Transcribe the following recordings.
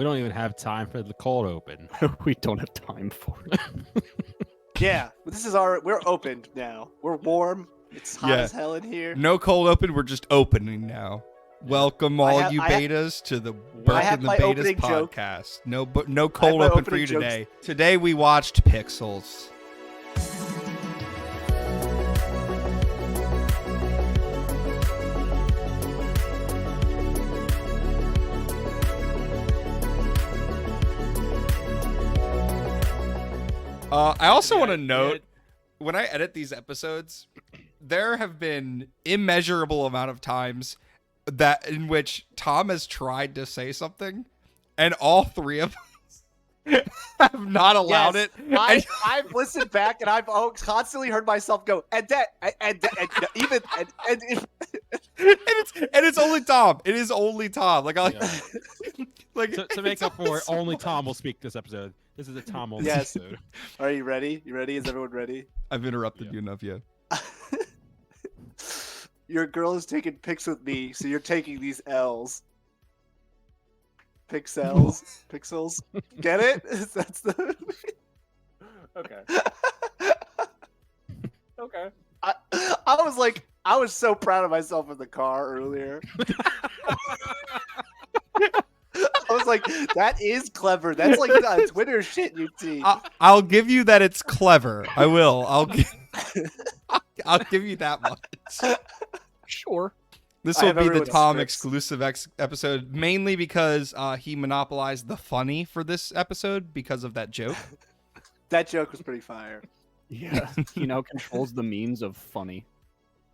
We don't even have time for the cold open. We don't have time for it. Yeah, this is we're open now. We're warm. It's hot as hell in here. No cold open. We're just opening now. Welcome all you betas to the Burke and the Betas podcast. Joke. No cold open for you today. Today we watched Pixels. I also want to note, when I edit these episodes, there have been immeasurable amount of times that in which Tom has tried to say something, and all three of us have not allowed it. I've listened back, and I've constantly heard myself go, and it's only Tom. It is only Tom. To make up for it, only Tom will speak this episode. This is a Tom only episode. Are you ready? You ready? Is everyone ready? I've interrupted you enough, yeah. Your girl is taking pics with me, so you're taking these L's. Pixels. Pixels. Get it? That's the... Okay. Okay. I was so proud of myself in the car earlier. I was like, that is clever. That's like Twitter shit you see. I'll give you that it's clever. I will. I'll give you that much. Sure. This will be the Tom exclusive episode, mainly because he monopolized the funny for this episode because of that joke. That joke was pretty fire. Yeah, he now controls the means of funny.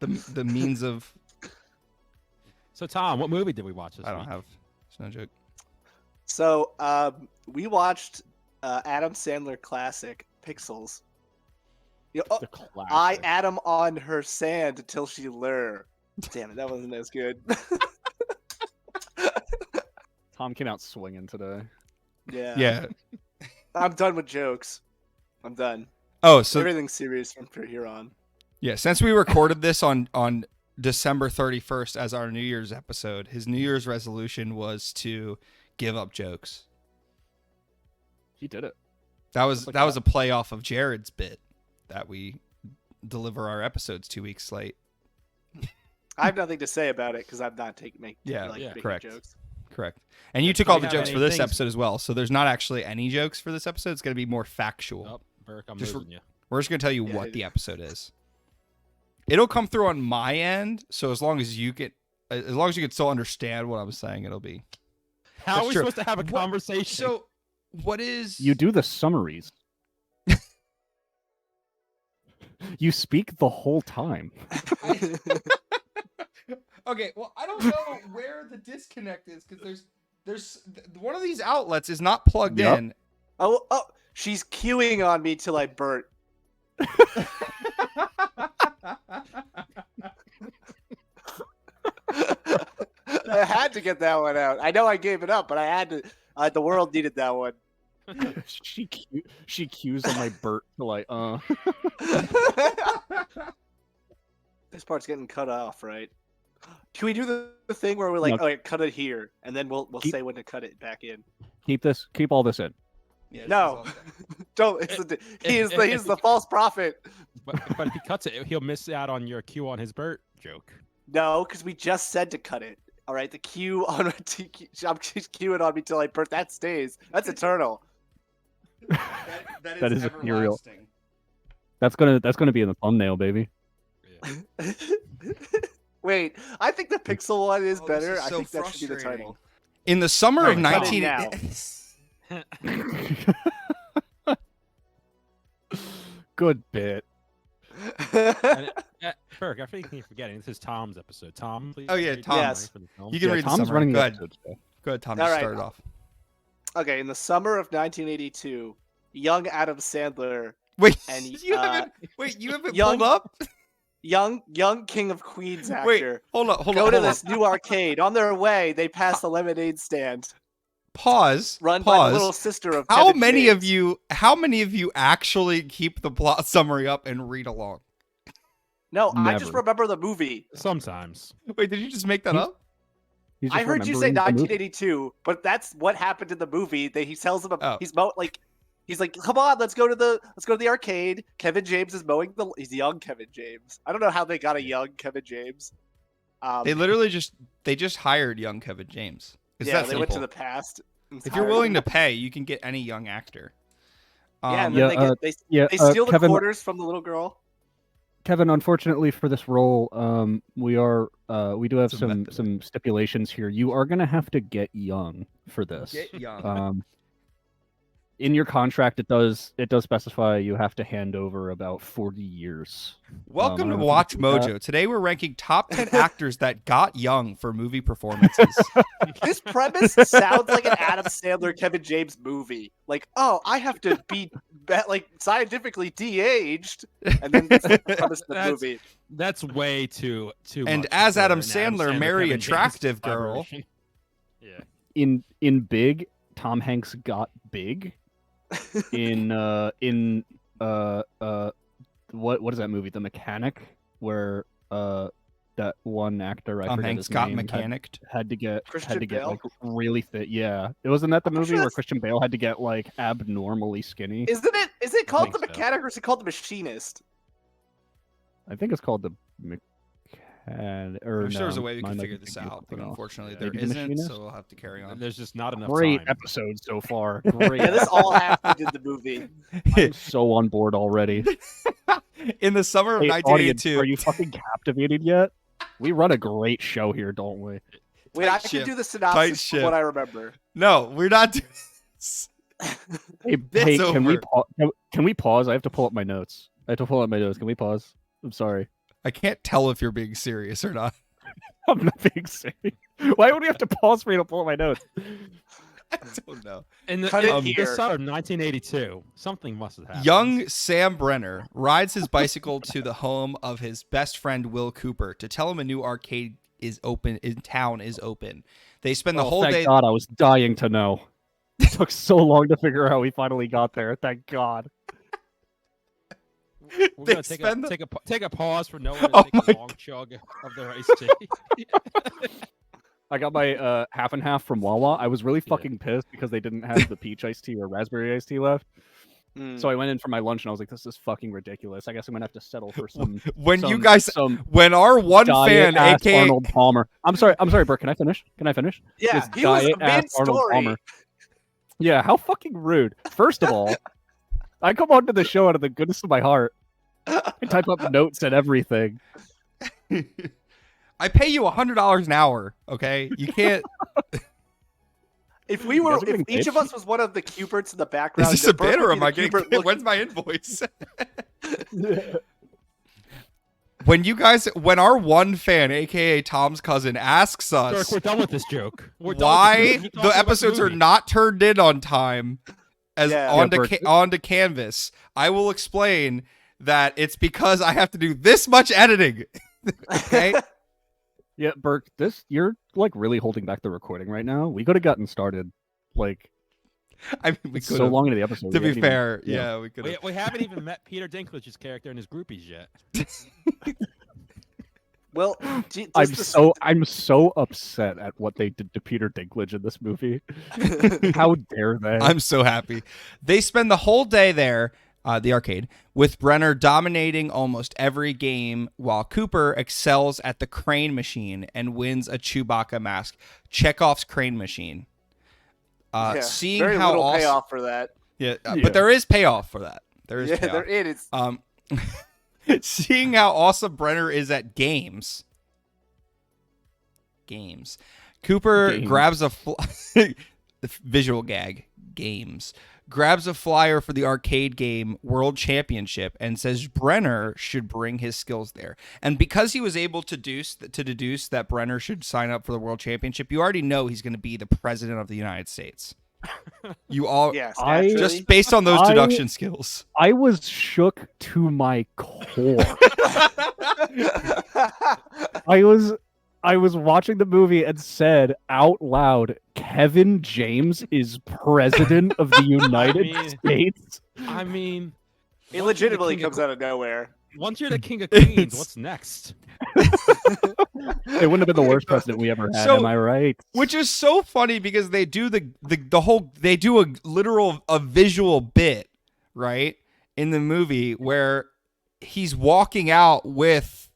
The means of... So, Tom, what movie did we watch this week? I don't have... It's no joke. So, we watched Adam Sandler classic, Pixels. I Adam on her sand till she lure. Damn it, that wasn't as good. Tom came out swinging today. Yeah. I'm done with jokes. I'm done. Oh, so everything's serious from here on. Yeah, since we recorded this on December 31st as our New Year's episode, his New Year's resolution was to give up jokes. He did it. That was a playoff of Jared's bit that we deliver our episodes 2 weeks late. I have nothing to say about it because I'm not making correct. jokes. Correct. And you took all the jokes for this episode as well, so there's not actually any jokes for this episode. It's going to be more factual. Oh, Burke, I'm losing you. We're just going to tell you what the episode is. It'll come through on my end, so as long as you can still understand what I'm saying, it'll be. How are we supposed to have a conversation? So, what is... You do the summaries. You speak the whole time. Okay, well, I don't know where the disconnect is, because there's one of these outlets is not plugged in. Oh, she's queuing on me till I burnt. I had to get that one out. I know I gave it up, but I had to. The world needed that one. She cues on my Bert till This part's getting cut off, right? Can we do the thing where we're like, all right, cut it here, and then we'll say when to cut it back in? Keep all this in. Yeah, no, don't. He is the false prophet. But if he cuts it, he'll miss out on your cue on his Bert joke. No, because we just said to cut it. All right, the cue on she's queuing on me till I burnt. That stays. That's eternal. That is ethereal. That's gonna be in the thumbnail, baby. Yeah. Wait, I think the pixel one is better. Is I think that should be the title. In the summer of 19... Good bit. Burke, I think you're forgetting. This is Tom's episode. Tom, please. Oh yeah, Tom. Yes. You can read Tom's the summary. running Go ahead. episode, Go ahead, Tom. All right. Start it off. Okay, in the summer of 1982, young Adam Sandler. Wait, and you haven't pulled up? Young King of Queens actor. Wait, hold on. Go to this new arcade. On their way, they pass the lemonade stand. Pause. Run by the little sister of How Kevin many James. of you actually keep the plot summary up and read along? No, I just Never. remember the movie. Sometimes. Wait, did you just make that up? He's I just heard you say remembering the movie. 1982, but that's what happened in the movie. That he tells him Oh. he's like, come on, let's go to the arcade. Kevin James is mowing he's young Kevin James. I don't know how they got a young Kevin James. They literally just hired young Kevin James. It's yeah, that they went to simple. the past. If you're willing to pay, you can get any young actor. Yeah, and then they steal the Kevin, quarters from the little girl. Kevin, unfortunately for this role, we do have It's a method. some stipulations here. You are gonna have to get young for this. Get young. In your contract, it does specify you have to hand over about 40 years. Welcome I to don't Watch think we got- Mojo. Today we're ranking top 10 actors that got young for movie performances. This premise sounds like an Adam Sandler Kevin James movie. Like, oh, I have to be like scientifically de-aged, and then that's the premise of the movie. That's way too And much as for Adam an Sandler, marry Kevin James attractive girl. collaboration. Yeah. In Big, Tom Hanks got big. In what is that movie? The Mechanic, where that one actor I Tom forget Hanks his got name, mechanicked. had to get Christian Bale? like really fit. Yeah, it wasn't that the I'm movie sure where that's- Christian Bale had to get like abnormally skinny. Is it called the think so. mechanic or is it called the machinist? I think it's called the Mechanic. I wish there was a way we could mine might figure be this thinking of out, but something else. unfortunately Yeah. there Maybe The isn't, Machinist? so we'll have to carry on. There's just not enough Great time. episode so far. Great. Yeah, this all happened in the movie. I'm so on board already. In the summer of Hey, audience, 1982, are you fucking captivated yet? We run a great show here, don't we? Wait, I Tight can ship. do the Tight synopsis ship. of what I remember. no, we're not doing this. Hey, It's can we over. can we pause? I have to pull up my notes. Can we pause? I'm sorry. I can't tell if you're being serious or not. I'm not being serious. Why would we have to pause for me to pull up my notes? I don't know. In the, Cut it in here. the summer of 1982, something must have happened. Young Sam Brenner rides his bicycle to the home of his best friend Will Cooper to tell him a new arcade is open in town is open. They spend the whole thank day. God, I was dying to know. It took so long to figure out how we finally got there. Thank God. We're They gonna spend the- take a pause for no one to Oh take my a long chug of their iced tea. I got my half and half from Wawa. I was really Yeah. fucking pissed because they didn't have the peach iced tea or raspberry iced tea left. Hmm. So I went in for my lunch and I was like, "This is fucking ridiculous. I guess I'm gonna have to settle for some." when you some- guys, some when our one fan, diet-ass aka Arnold Palmer. I'm sorry, Burke. Can I finish? Yeah, This he was diet-ass Arnold mid-story. Palmer. Yeah, how fucking rude. First of all, I come onto the show out of the goodness of my heart. I type up notes and everything. I pay you $100 an hour. Okay, you can't. If we You were, guys are if getting each paid? of us was one of the Qberts in the background, Is this then a Burke bit, or would am be I the getting? Qbert looking- When's my invoice? When our one fan, aka Tom's cousin, asks Dirk, us we're done with this joke. We're done with why this joke. Keep talking the about episodes are movie. not turned in on time as Yeah. onto Canvas, I will explain that it's because I have to do this much editing. Okay. Yeah, Burke, you're like really holding back the recording right now. We could have gotten started like I mean, we it's could so long into the episode. To we be haven't even- fair, yeah, we could. We haven't even met Peter Dinklage's character and his groupies yet. Well, I'm so upset at what they did to Peter Dinklage in this movie. How dare they? I'm so happy. They spend the whole day there, the arcade, with Brenner dominating almost every game while Cooper excels at the crane machine and wins a Chewbacca mask. Chekhov's crane machine. yeah, Seeing very how little awesome, payoff for that. yeah, Yeah. but there is payoff for that. There is Yeah, payoff. there it is. Seeing how awesome Brenner is at games. Cooper Games. grabs a the visual gag. Games. Grabs a flyer for the arcade game World Championship and says Brenner should bring his skills there. And because he was able to deduce that Brenner should sign up for the World Championship, you already know he's going to be the president of the United States. You all Yes, I- naturally. just based on those I- deduction skills. I was shook to my core. I was watching the movie and said out loud, Kevin James is president of the United States. I mean, It legitimately comes out of nowhere. once you're the king of queens, It's- what's next? It wouldn't have been the worst president we ever had. So- am I right? Which is so funny because they do they do a visual bit, right, in the movie where he's walking out with,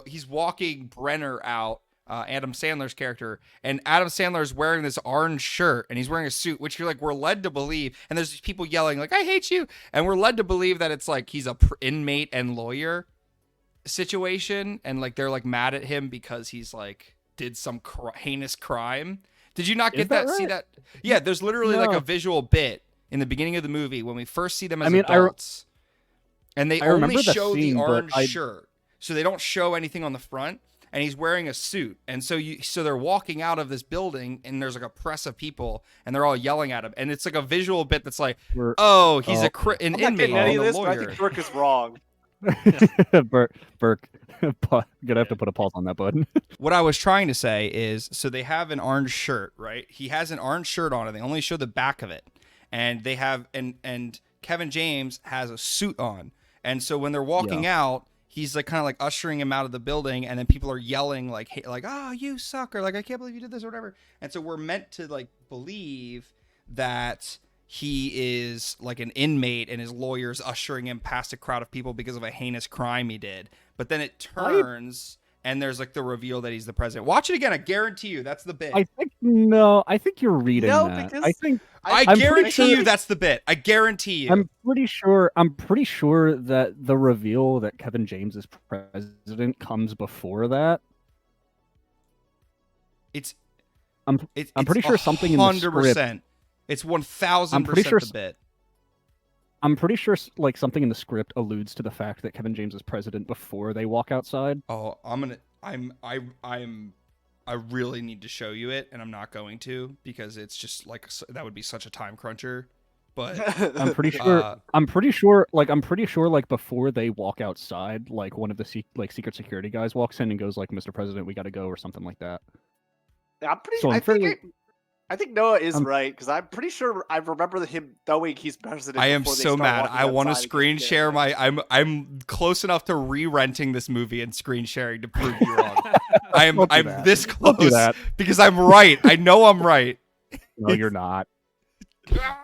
he's walking Brenner out, Adam Sandler's character, and Adam Sandler's wearing this orange shirt and he's wearing a suit, which you're like, we're led to believe, and there's these people yelling like, I hate you, and we're led to believe that it's like he's a inmate and lawyer situation, and like they're like mad at him because he's like did some heinous crime. Did you not get that? Right? See that? Yeah, there's literally like No. a visual bit in the beginning of the movie when we first see them as adults, and they I remember only the show scene, the but orange I- shirt, so they don't show anything on the front. And he's wearing a suit, and so they're walking out of this building, and there's like a press of people, and they're all yelling at him, and it's like a visual bit that's like, We're- oh, he's an I'm not inmate getting any and of a this, but I lawyer. think Burke is wrong. Burke, gonna have to put a pause on that button. What I was trying to say is, so they have an orange shirt, right? He has an orange shirt on, and they only show the back of it. And they have, and Kevin James has a suit on. And so when they're walking out, he's like kind of like ushering him out of the building, and then people are yelling like, hey, like, oh, you suck, or like, I can't believe you did this or whatever. And so we're meant to like believe that he is like an inmate and his lawyer's ushering him past a crowd of people because of a heinous crime he did. But then it turns and there's like the reveal that he's the president. Watch it again. I guarantee you that's the bit. I think you're reading No, that. because I think I I'm pretty guarantee sure- you that's the bit. I guarantee you. I'm pretty sure that the reveal that Kevin James is president comes before that. I'm pretty sure something in the script. 100%. It's 1,000% I'm pretty sure the bit. I'm pretty sure like something in the script alludes to the fact that Kevin James is president before they walk outside. Oh, I really need to show you it, and I'm not going to because it's just like that would be such a time cruncher. But I'm pretty sure. I'm pretty sure. Like before they walk outside, like one of the secret security guys walks in and goes like, "Mr. President, we got to go," or something like that. I'm pretty. So I think Noah is I'm- right because I'm pretty sure I remember him knowing he's president. I am before they so start mad. walking I want to outside and screen get share there. I'm close enough to re-renting this movie and screen sharing to prove you wrong. I'm Don't do I'm that. this Don't do close that. because I'm right. I know I'm right. No, you're not.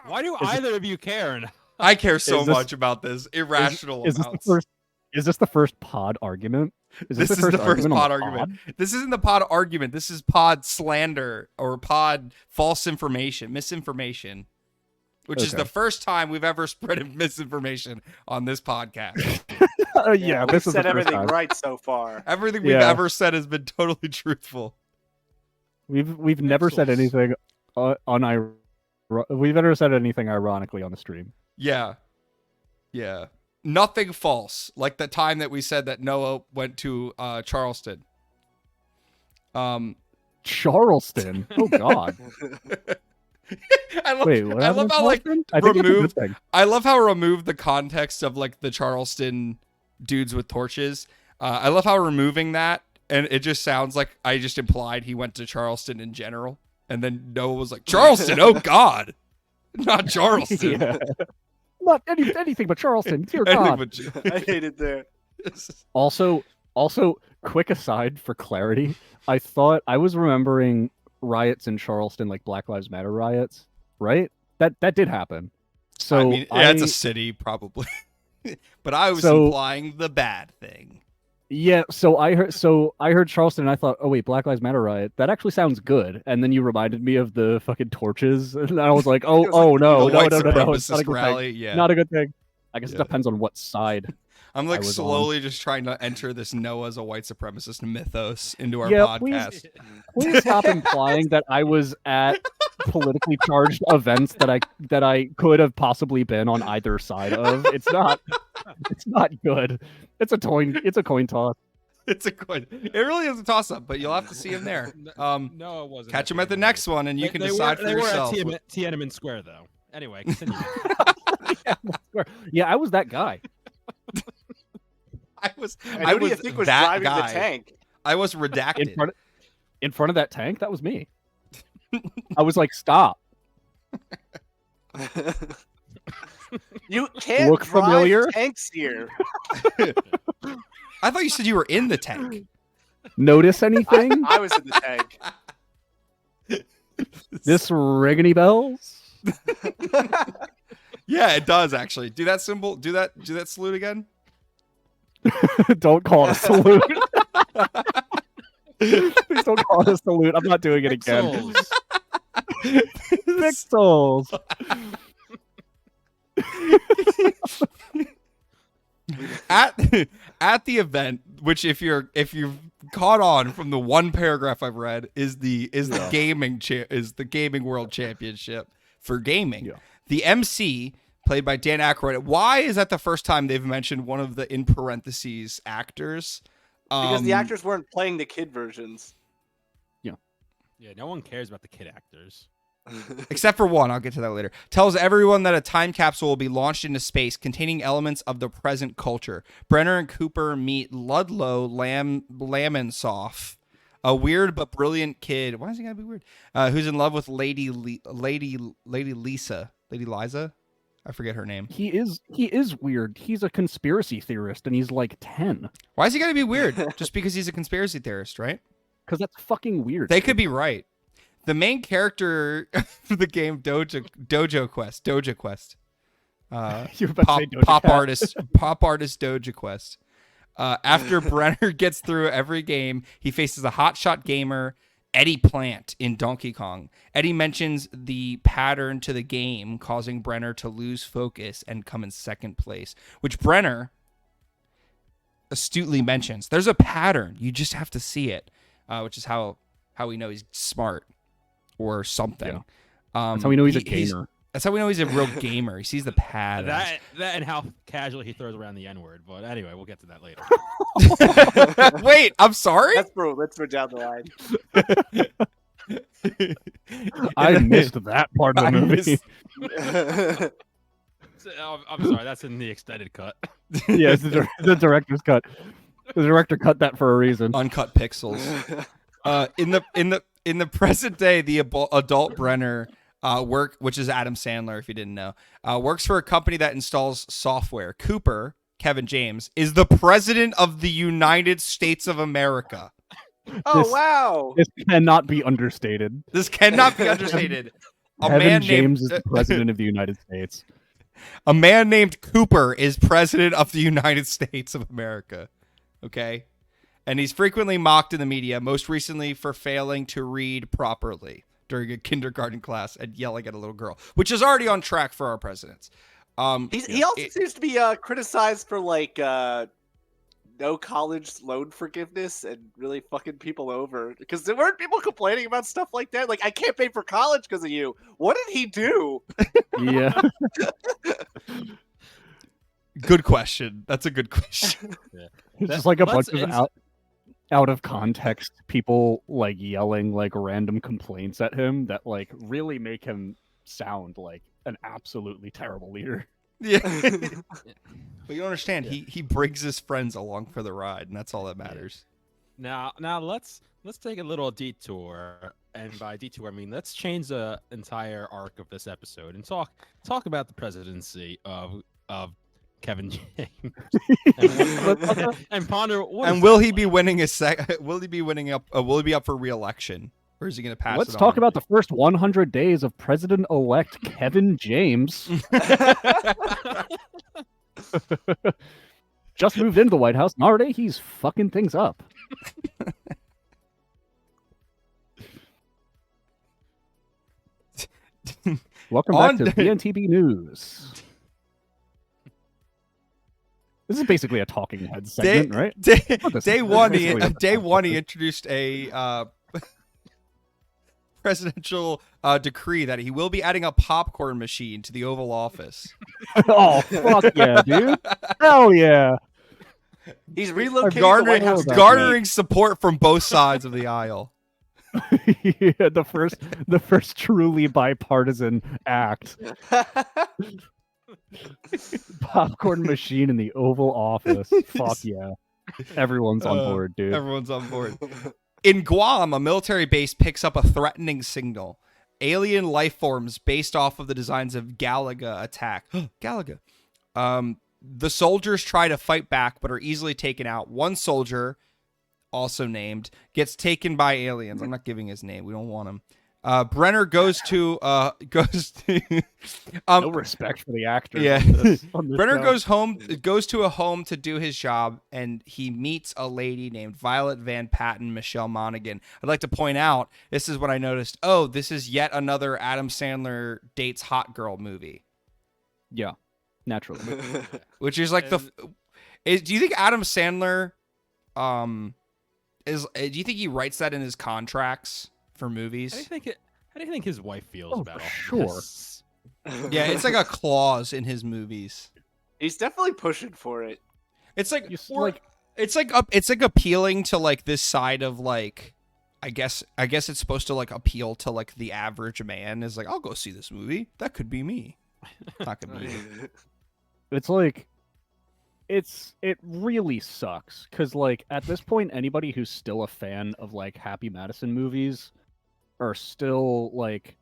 Why do it- either of you care? And I care so Is this- much about this. Irrational Is this amounts. the first? Is this the first pod argument? This is the first on pod the argument. This isn't the pod argument. This is pod slander or pod false information, misinformation, which is Okay. the first time we've ever spread misinformation on this podcast. Yeah, we've this is the said first everything time. right so far. Everything we've Yeah. ever said has been totally truthful. We've never said Pixels. anything we've never said anything ironically on the stream. Yeah. Yeah. Nothing false. Like the time that we said that Noah went to Charleston. Charleston. Oh God. I love, Wait, what I happened love in how like Charleston? I think it's a remove good thing. I love how remove the context of like the Charleston dudes with torches. I love how removing that, and it just sounds like I just implied he went to Charleston in general, and then Noah was like, Charleston, oh God, not Charleston. Yeah. Not anything but Charleston. Dear God. I hate it there. Also, quick aside for clarity, I thought I was remembering riots in Charleston, like Black Lives Matter riots, right? That did happen. So I mean, yeah, it's a city probably, but I was implying the bad thing. yeah. So I heard Charleston, and I thought, oh wait, Black Lives Matter riot. That actually sounds good. And then you reminded me of the fucking torches, and I was like, oh It was like no, The no, white no, no, no, it's not a supremacist good rally. thing. Yeah, Not a good thing. I guess Yeah. it depends on what side. I'm like I was slowly just trying to enter this Noah's a white supremacist mythos into our Yeah, podcast. Please stop implying that I was at politically charged events that I could have possibly been on either side of. It's not good. It's a coin toss. It's a coin. It really is a toss up, but you'll have to see him there. no, it wasn't. Catch him at the next one, and you can decide for yourself. They were at Tiananmen Square, though. Anyway, continue. Yeah, I was that guy. I was And who do you was think was that driving guy. the tank? I was In redacted. front of that tank. That was me. I was like, stop. You can't Look drive familiar? tanks here. I thought you said you were in the tank. Notice anything? I was in the tank. This ring any bells? Yeah, it does actually. Do that symbol. Do that salute again. Don't call it a salute. Please don't call it a salute. I'm not doing it again. Pixels. at the event, which if you've caught on from the one paragraph I've read, is the gaming world championship for gaming. Yeah. The MC, played by Dan Aykroyd. Why is that the first time they've mentioned one of the in parentheses actors? Because the actors weren't playing the kid versions. Yeah, no one cares about the kid actors. Except for one, I'll get to that later. Tells everyone that a time capsule will be launched into space containing elements of the present culture. Brenner and Cooper meet Ludlow Lamonsoff, a weird but brilliant kid. Why is he gotta be weird? Who's in love with Lady Liza? I forget her name. He is weird. He's a conspiracy theorist, and he's like 10. Why is he gotta be weird? Just because he's a conspiracy theorist, right? Because that's fucking weird. They could be right. The main character of the game Doja Quest. You were about to say Doja pop Cat. artist Doja Quest. After Brenner gets through every game, he faces a hotshot gamer, Eddie Plant, in Donkey Kong. Eddie mentions the pattern to the game, causing Brenner to lose focus and come in second place, which Brenner astutely mentions. There's a pattern. You just have to see it, which is how we know he's smart or something. Yeah. That's how we know he's a gamer. That's how we know he's a real gamer. He sees the pattern. That and how casually he throws around the N-word. But anyway, we'll get to that later. Wait, I'm sorry? That's for down the line. I missed that part of the movie. I'm sorry, that's in the extended cut. Yeah, it's the director's cut. The director cut that for a reason. Uncut pixels. In the present day, the adult Brenner which is Adam Sandler, if you didn't know, works for a company that installs software. Cooper, Kevin James, is the president of the United States of America. Wow. This cannot be understated. This cannot be understated. Kevin James is the president of the United States. A man named Cooper is president of the United States of America. Okay? And he's frequently mocked in the media, most recently for failing to read properly during a kindergarten class and yelling at a little girl, which is already on track for our presidents. He also seems to be criticized for no college loan forgiveness and really fucking people over, because there weren't people complaining about stuff like that. Like, I can't pay for college because of you. What did he do? Yeah. Good question. That's a good question. Yeah. It's just like a bunch of out of context people like yelling like random complaints at him that like really make him sound like an absolutely terrible leader. Yeah. But you don't understand. Yeah. He brings his friends along for the ride, and that's all that matters. Now let's take a little detour, and by detour I mean let's change the entire arc of this episode and talk about the presidency of Kevin James and ponder. And will he be winning will he be up for re-election, or is he going to pass? Let's talk about the first 100 days of President-elect Kevin James. Just moved into the White House, and already he's fucking things up. Welcome back to BNTB News. This is basically a talking head segment, right? Day one, he introduced a presidential decree that he will be adding a popcorn machine to the Oval Office. Oh, fuck yeah, dude. Hell yeah. He's relocating garnering support from both sides of the aisle. Yeah, the first truly bipartisan act. Popcorn machine in the Oval Office. Fuck yeah. Everyone's on board, dude. Everyone's on board. In Guam, a military base picks up a threatening signal. Alien life forms based off of the designs of Galaga attack. Galaga. The soldiers try to fight back, but are easily taken out. One soldier, also named, gets taken by aliens. I'm not giving his name. We don't want him. Brenner goes to No respect for the actors. Yeah. On this Brenner show. goes to a home to do his job, and he meets a lady named Violet Van Patten, Michelle Monaghan. I'd like to point out, this is what I noticed. Oh, this is yet another Adam Sandler dates hot girl movie. Yeah, naturally. Which is like do you think Adam Sandler do you think he writes that in his contracts for movies? How do you think his wife feels Oh, about for all sure. this? Yeah, it's like a clause in his movies. He's definitely pushing for it. It's like, Like, it's like appealing to like this side of like, I guess it's supposed to like appeal to like the average man. Is like, I'll go see this movie. That could be me. Not gonna be me. it's like, it really sucks because like at this point, anybody who's still a fan of like Happy Madison movies are still like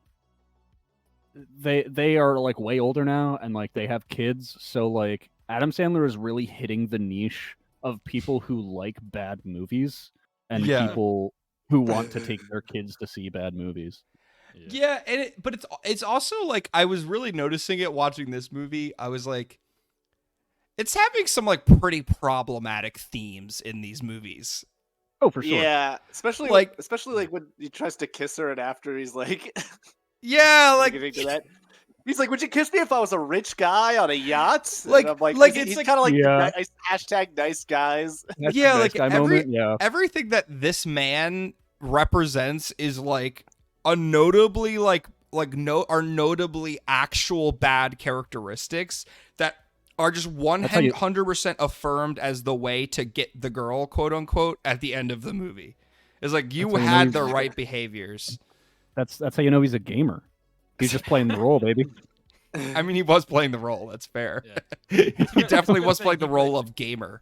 they are like way older now and like they have kids, so like Adam Sandler is really hitting the niche of people who like bad movies and Yeah. people who want to take their kids to see bad movies. Yeah, and but it's also like I was really noticing it watching this movie. I was like, it's having some like pretty problematic themes in these movies. Oh, for sure. Yeah, especially Like- like when he tries to kiss her and after he's like, Yeah, like getting to that. He's like, "Would you kiss me if I was a rich guy on a yacht?" And Like- I'm like like, he's it's like- kind of like Yeah. the nice guys. That's the Yeah, nice like, guy every- moment. Yeah. everything that this man represents is like a notably are notably actual bad characteristics that are just That's how you- 100% affirmed as the way to get the girl, quote unquote, at the end of the movie. It's like you That's how you know had he's- the right behaviors. That's how you know he's a gamer. He's just playing the role, baby. I mean, he was playing the role. That's fair. Yeah. He definitely was Good playing thing the he role of gamer.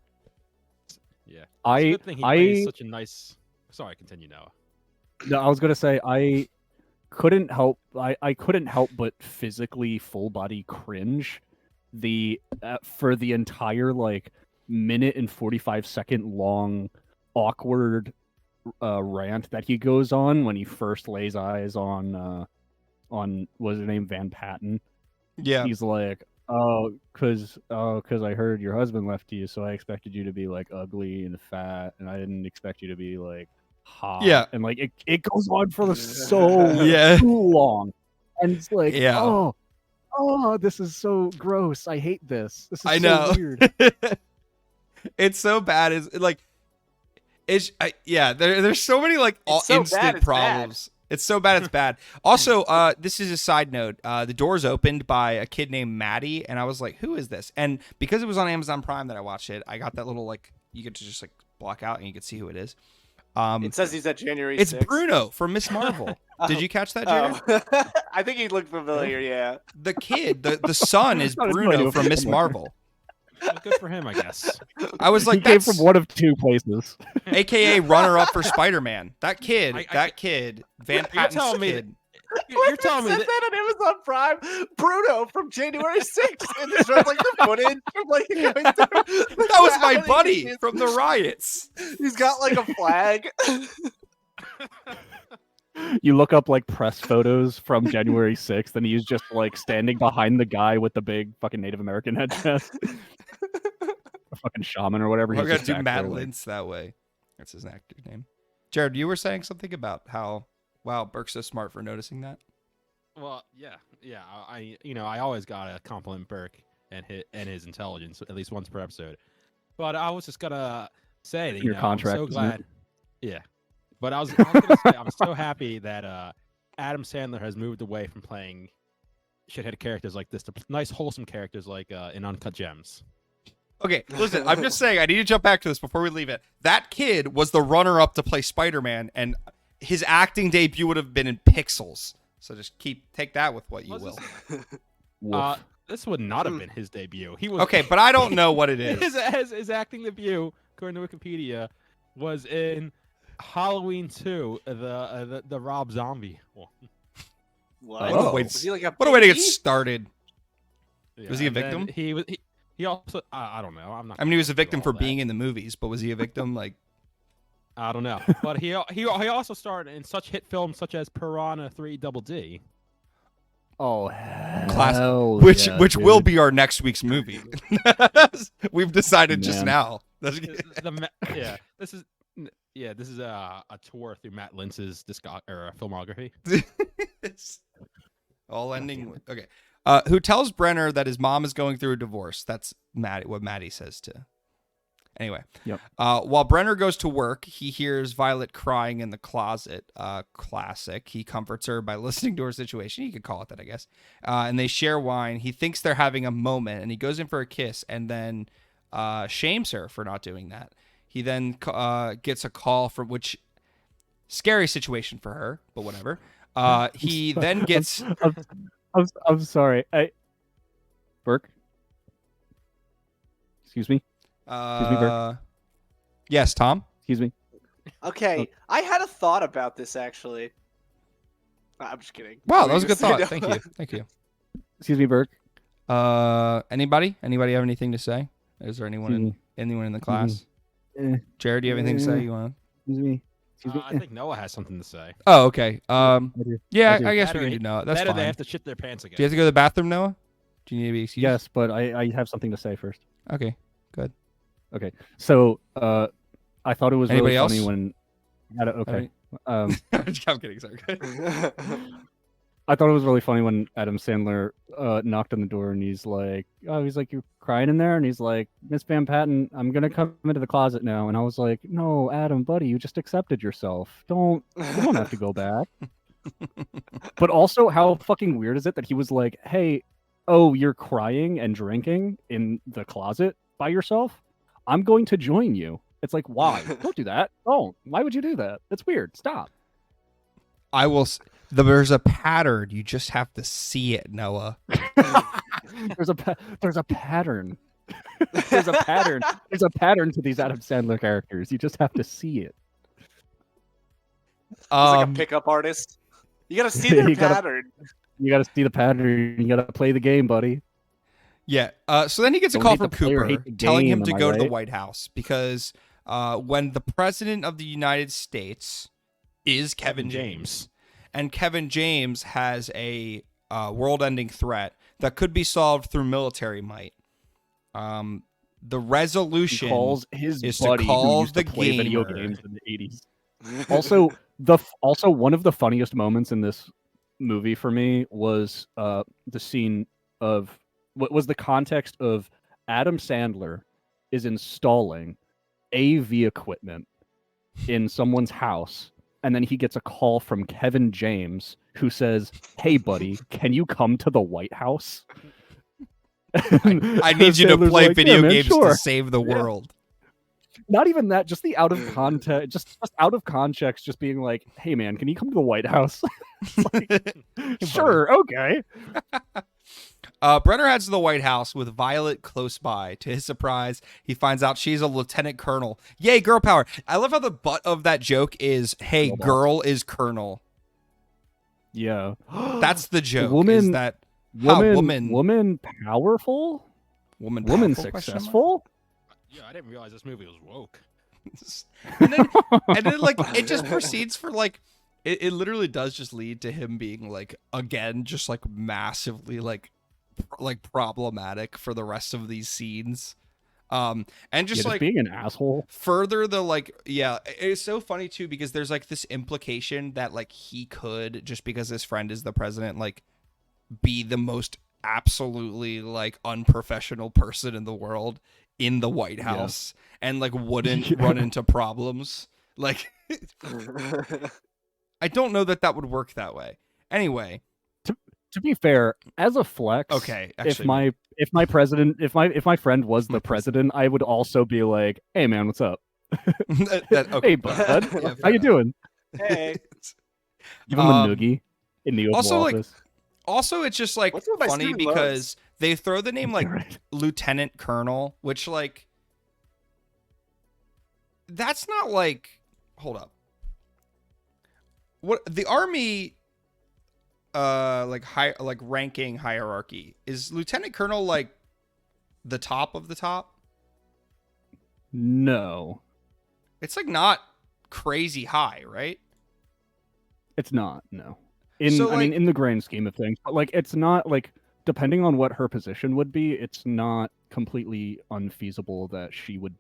Yeah. It's I a good thing he I plays such a nice. Sorry, continue now. No, I was gonna say I couldn't help I couldn't help but physically full body cringe for the entire like minute and 45-second long awkward rant that he goes on when he first lays eyes on what's her name, Van Patten. Yeah. He's like, cause I heard your husband left you, so I expected you to be like ugly and fat, and I didn't expect you to be like hot. Yeah. And like it goes on for so Yeah. too long, and it's like, Yeah. oh, this is so gross. I hate this. This is I so know. weird. It's so bad. There's so many like It's so instant bad, it's problems. It's so bad it's bad. Also, this is a side note. The doors opened by a kid named Maddie, and I was like, who is this? And because it was on Amazon Prime that I watched it, I got that little like you could just like block out and you could see who it is. It says he's at January. It's 6th. Bruno from Miss Marvel. Did you catch that, Jared? Oh. I think he looked familiar. Yeah. The kid, the son is I had no Bruno idea from what Miss that was. Marvel. Well, good for him, I guess. I was like, he came that's from one of two places. AKA runner up for Spider-Man. That kid, Van You're Patten's telling me kid. You're telling me Said that. that on Amazon Prime. Bruno from January 6th, and it shows like the footage from like going through. That was my buddy from the riots. He's got like a flag. You look up like press photos from January 6th, and he's just like standing behind the guy with the big fucking Native American headdress. A fucking shaman or whatever. We're He's gonna just do back Matt there, like- Lintz that way. That's his actor's name. Jared, you were saying something about how Burke's so smart for noticing that. Well, yeah. I always gotta compliment Burke and his intelligence at least once per episode. But I was just gonna say that Your contract, I'm so isn't it? glad. Yeah, but I was gonna say I'm so happy that Adam Sandler has moved away from playing shithead characters like this to nice wholesome characters like in Uncut Gems. Okay, listen, I'm just saying I need to jump back to this before we leave it. That kid was the runner-up to play Spider-Man, and his acting debut would have been in Pixels. So just take that with what you Was will. Woof. This would not have been his debut. He was Okay, but I don't know what it is. his acting debut, according to Wikipedia, was in Halloween 2, the Rob Zombie one. What? Oh, wait, Was he like a What a way to get baby? started. Yeah, Was he a and then victim? He also I don't know. I'm not. I mean, he was a gonna go victim into for all that. being in the movies, but was he a victim? Like, I don't know, but he also starred in such hit films such as Piranha 3 Double D. Oh, Class, hell which yeah, which will dude. be our next week's movie. We've decided just Man. now. Yeah, this is a tour through Matt Lintz's filmography. It's all ending with, okay. Who tells Brenner that his mom is going through a divorce? That's what Maddie says to. Anyway, Yep. While Brenner goes to work, he hears Violet crying in the closet. Classic. He comforts her by listening to her situation. You could call it that, I guess. And they share wine. He thinks they're having a moment, and he goes in for a kiss, and then shames her for not doing that. He then gets a call from which scary situation for her, but whatever. He then gets. I'm sorry. Burke. Excuse me. Burke. Yes, Tom. Excuse me. Okay, I had a thought about this actually. I'm just kidding. Wow, that was a good Please, thought. no. Thank you. Thank you. Excuse me, Burke. Anybody? Anybody have anything to say? Is there anyone in the class? Jared, do you have anything to say? You want? Excuse me. Excuse me. I think Noah has something to say. Oh, okay. I do. Yeah, I do. I guess we Better can do Noah. That's Better fine. they have to shit their pants again. Do you have to go to the bathroom, Noah? Do you need to be excused? Yes, but I have something to say first. Okay. Okay. So I thought it was Anybody really else? funny when okay. I'm kidding. Sorry. I thought it was really funny when Adam Sandler knocked on the door and he's like, you're crying in there, and he's like, Miss Van Patten, I'm gonna come into the closet now, and I was like, no, Adam, buddy, you just accepted yourself. You don't have to go back. But also, how fucking weird is it that he was like, hey, oh, you're crying and drinking in the closet by yourself? I'm going to join you. It's like, why? Don't do that. Don't. Why would you do that? That's weird. Stop. I will. There's a pattern. You just have to see it, Noah. There's a pattern. There's a pattern. There's a pattern to these Adam Sandler characters. You just have to see it. He's like a pickup artist. You gotta see their pattern. You gotta see the pattern. You gotta play the game, buddy. Yeah. So then he gets a Don't call hate from the player, Cooper hate the telling him game, to am I go to the right? White House because when the president of the United States is Kevin James, and Kevin James has a world-ending threat that could be solved through military might. The resolution He calls his is buddy to call who used the to play video gamer. games in the 80s. Also one of the funniest moments in this movie for me was the scene of what was the context of Adam Sandler is installing AV equipment in someone's house, and then he gets a call from Kevin James who says, hey buddy, can you come to the White House? I need you to Sandler's play like, video "Yeah, man, games sure." to save the world. Not even that, just the out of context, just out of context, just being like, "Hey, man, can you come to the White House?" Sure, okay. Brenner heads to the White House with Violet close by. To his surprise, he finds out she's a lieutenant colonel. Yay, girl power! I love how the butt of that joke is, "Hey, Girl boss. girl is colonel." Yeah, That's the joke. Woman- is that how woman powerful, woman woman powerful, question mark? successful. Yeah, I didn't realize this movie was woke. and then like it just proceeds for like it literally does just lead to him being like again just like massively like problematic for the rest of these scenes, and just Yeah, like being an asshole. further the like it's so funny too because there's like this implication that like he could, just because his friend is the president, like be the most absolutely like unprofessional person in the world in the White House and like wouldn't run into problems. Like I don't know that would work that way. Anyway, To be fair, as a flex, okay, actually, if my friend was the president, I would also be like, "Hey, man, what's up? okay. Hey, bud, Yeah, how you doing?" Hey, Give him a noogie in the Oval also, like, Office. Also, it's just like What's with my funny student because they throw the name like Right. Lieutenant Colonel, which like that's not like, hold up. What the Army like ranking hierarchy is Lieutenant Colonel like the top of the top? No. It's like not crazy high, right? It's not, no. I So, mean, in the grand scheme of things, but like, it's not like, depending on what her position would be, it's not completely unfeasible that she would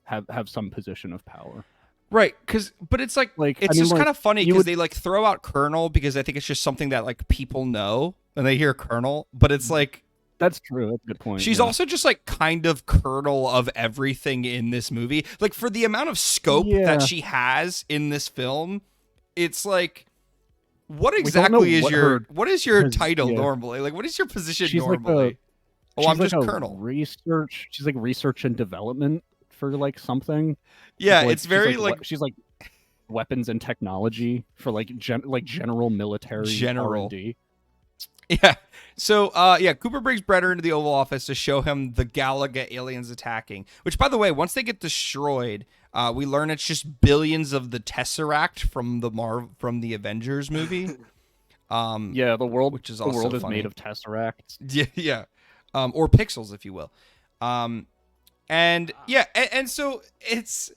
have some position of power. Right, but it's like Like, it's I mean, just like, kind of funny you because would- they like throw out Colonel because I think it's just something that like people know and they hear Colonel, but it's like That's true. That's a good point. she's yeah. also just like kind of Colonel of everything in this movie. Like for the amount of scope Yeah. that she has in this film, it's like what don't know exactly is what what is your has- title yeah. normally? Like what is your position She's like a- normally? Oh, she's I'm like just a Colonel. She's like research and development for like something. Yeah, Like, it's very she's like she's like weapons and technology for like general military General. R&D. Yeah. So, Cooper brings Brenner into the Oval Office to show him the Galaga aliens attacking. Which, by the way, once they get destroyed, we learn it's just billions of the Tesseract from the Avengers movie. Yeah, the world, which is the also world is funny. made of tesseracts. Yeah. Or pixels, if you will. And so it's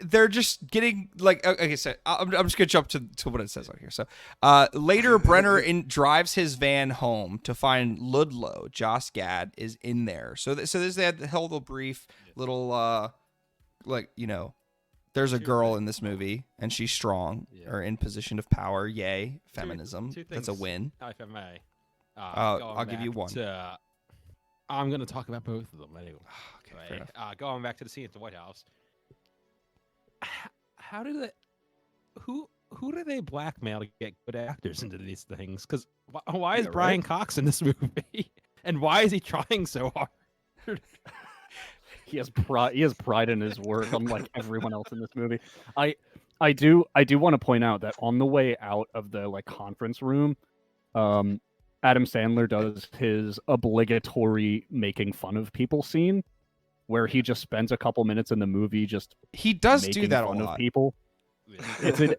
they're just getting like okay, so I'm just gonna jump to what it says on here. So later Brenner drives his van home to find Ludlow. Joss Gad is in there. So they had held a brief little there's a girl in this movie and she's strong or in position of power. Yay, feminism. Two That's a things, win. If I may. I'll give you one. I'm going to talk about both of them anyway. Okay, fair enough. Going back to the scene at the White House. How do they? Who do they blackmail to get good actors into these things? Because why is Yeah, Brian Cox in this movie? And why is he trying so hard? He has pride. He has pride in his work, unlike everyone else in this movie. I do want to point out that on the way out of the like conference room, Adam Sandler does his obligatory making fun of people scene, where he just spends a couple minutes in the movie just He does do making that a fun of lot. people. It's in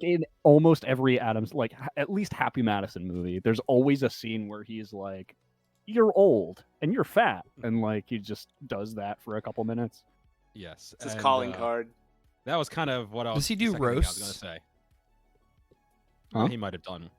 in almost every Adams, like at least Happy Madison movie. There's always a scene where he's like, "You're old and you're fat," and like he just does that for a couple minutes. Yes, It's his and, calling card. That was kind of what I was. Does he do the second thing I was roasts? going to say. Huh? He might have done.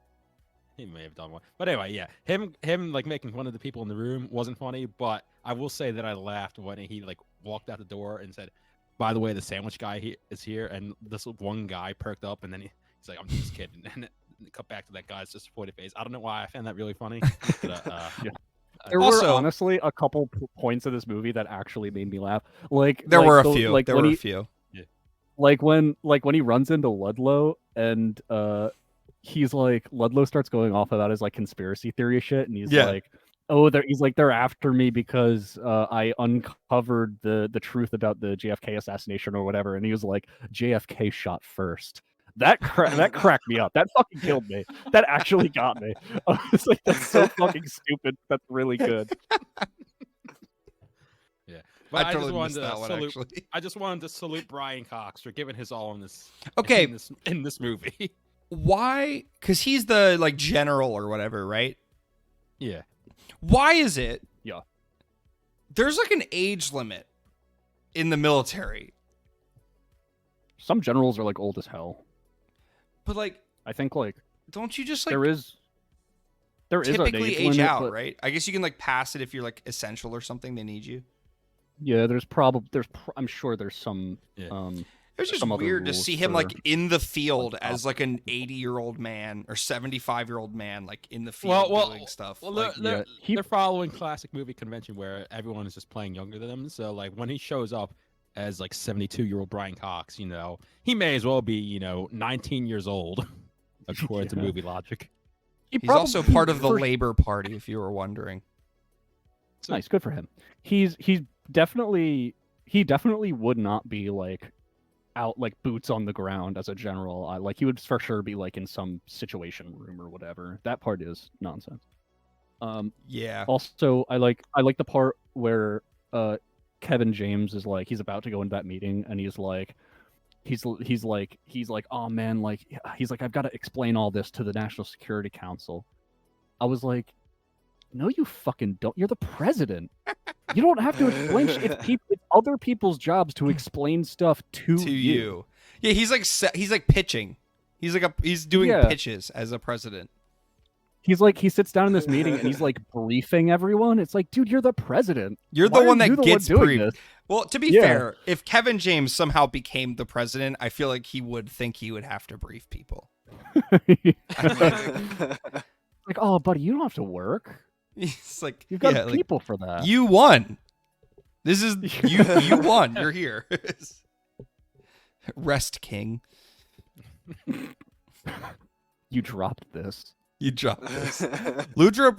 He may have done one, but anyway, yeah, him like making fun of the people in the room wasn't funny. But I will say that I laughed when he like walked out the door and said, "By the way, the sandwich guy is here," and this one guy perked up, and then he's like, "I'm just kidding," and it cut back to that guy's disappointed face. I don't know why I found that really funny. But, Yeah. There Also- were honestly a couple points of this movie that actually made me laugh. Like There like were a the- few. Like There when were he, a few. like when he runs into Ludlow and he's like Ludlow starts going off about his like conspiracy theory shit, and he's Yeah. like, "Oh, they're after me because I uncovered the truth about the JFK assassination or whatever," and he was like, "JFK shot first." That cracked me up. That fucking killed me. That actually got me. I was like, "That's so fucking stupid. That's really good." But I totally just wanted missed to that one salute. actually. I just wanted to salute Brian Cox for giving his all in this. Okay. in this movie. Why? Because he's the like general or whatever, right? Yeah. Why is it? Yeah. There's like an age limit in the military, Some generals are like old as hell. but like, I think like don't you just like there is an typically age limit, out, but- right? I guess you can like pass it if you're like essential or something. They need you. Yeah, I'm sure there's some Yeah. It was just some other weird to rules see him for, like in the field like, as like an 80-year-old man or 75-year-old man, like in the field doing stuff. Well, like, they're, he- they're following classic movie convention where everyone is just playing younger than them. So like when he shows up as like 72-year-old Brian Cox, he may as well be 19 years old, according to Yeah. movie logic. he's also part of the Labor Party, if you were wondering. Nice, good for him. He definitely would not be like out like boots on the ground as a general. Like he would for sure be like in some situation room or whatever. That part is nonsense. Yeah. Also, I like the part where Kevin James is like he's about to go into that meeting and he's like, oh man, like he's like, I've got to explain all this to the National Security Council. I was like, no, you fucking don't. You're the president. You don't have to explain. It's other people's jobs to explain stuff to you. Yeah, he's like pitching. He's doing Yeah. pitches as a president. He sits down in this meeting and he's like briefing everyone. It's like, dude, you're the president. You're Why the are one that you the gets one doing briefed. this? Well, to be Yeah. fair, if Kevin James somehow became the president, I feel like he would think he would have to brief people. Like, oh, buddy, you don't have to work. He's like, You've got yeah, like, people for that. you won. This is you won. You're here. Rest, King. You dropped this. You dropped this. Ludlow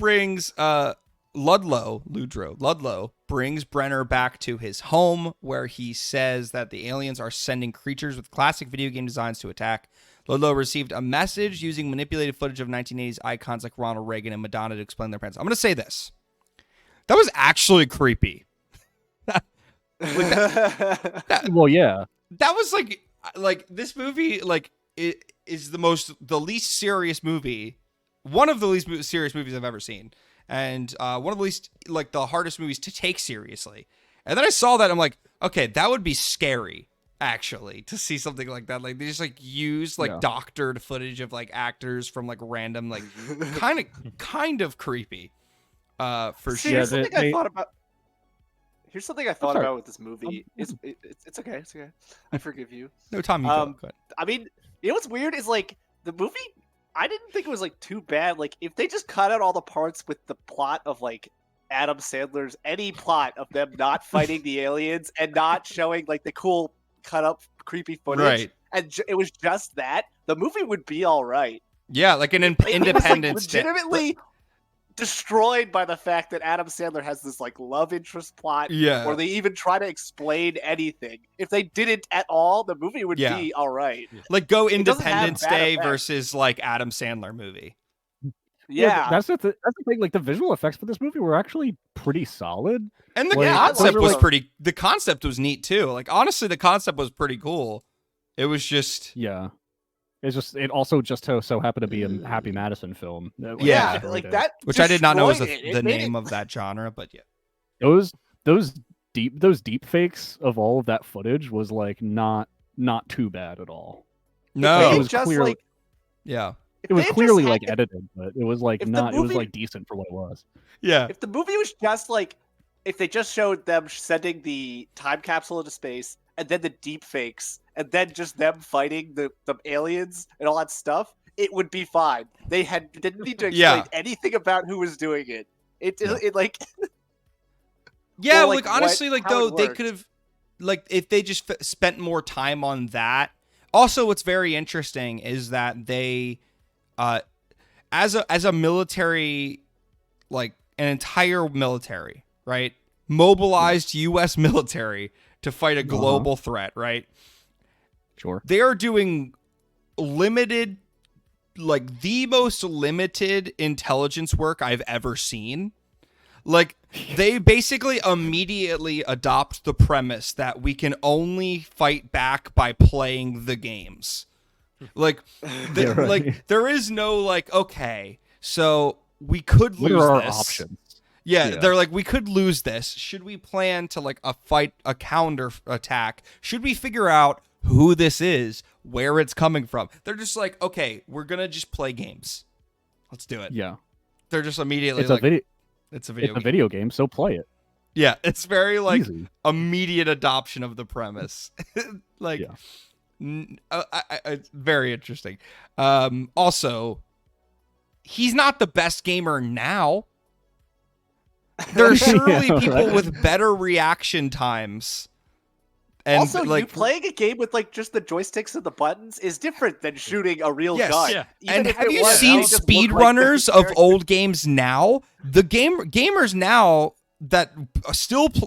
brings Brenner back to his home, where he says that the aliens are sending creatures with classic video game designs to attack. Ludlow received a message using manipulated footage of 1980s icons like Ronald Reagan and Madonna to explain their plans. I'm going to say this. That was actually creepy. Well, yeah. That was like this movie, like, it is the least serious movie, one of the least serious movies I've ever seen, and one of the least, like, the hardest movies to take seriously. And then I saw that, I'm like, okay, that would be scary, actually, to see something like that. Like, they just like use like doctored footage of like actors from like random, like, kind of creepy. For sure. Here's something I thought about. Here's something I thought about with this movie. It's okay. It's okay. I forgive you. No, Tom, you go. I mean, you know what's weird is like the movie. I didn't think it was like too bad. Like if they just cut out all the parts with the plot of like Adam Sandler's any plot of them not fighting the aliens and not showing like the cool cut up creepy footage, right? And it was just that, the movie would be all right. Yeah, like an independent, legitimately destroyed by the fact that Adam Sandler has this like love interest plot, or they even try to explain anything. If they didn't at all, the movie would be all right. Like go Independence Day versus like Adam Sandler movie. Yeah, that's the thing. Like the visual effects for this movie were actually pretty solid, and the concept was pretty. The concept was neat too. Like honestly, the concept was pretty cool. It was just it also just so happened to be a Happy Madison film. Like that, which I did not know was the name of that genre, but those deep fakes of all of that footage was like not too bad at all. No, it was just clearly, it was clearly like edited, but it was like not. It was like decent for what it was. Yeah. If the movie was just like, if they just showed them sending the time capsule into space and then the deep fakes and then just them fighting the aliens and all that stuff, it would be fine. They didn't need to explain anything about who was doing it. It like like honestly, like though they could have, like if they just spent more time on that. Also, what's very interesting is that they, as a military, like an entire military, right, mobilized U.S. military to fight a global threat, right? Sure. They are doing limited, like the most limited intelligence work I've ever seen. Like they basically immediately adopt the premise that we can only fight back by playing the games. Like, like there is no like, okay, so we could lose this. Options? Yeah, they're like, we could lose this. Should we plan to like a counter attack? Should we figure out who this is, where it's coming from? They're just like, okay, we're gonna just play games. Let's do it. Yeah. They're just immediately it's a video game, so play it. Yeah, it's very like immediate adoption of the premise. Like, very interesting. Also, he's not the best gamer now. There are surely people with better reaction times. And also, like, you playing a game with like just the joysticks and the buttons is different than shooting a real gun. Yeah. And have you seen speedrunners of old games now? The gamers now that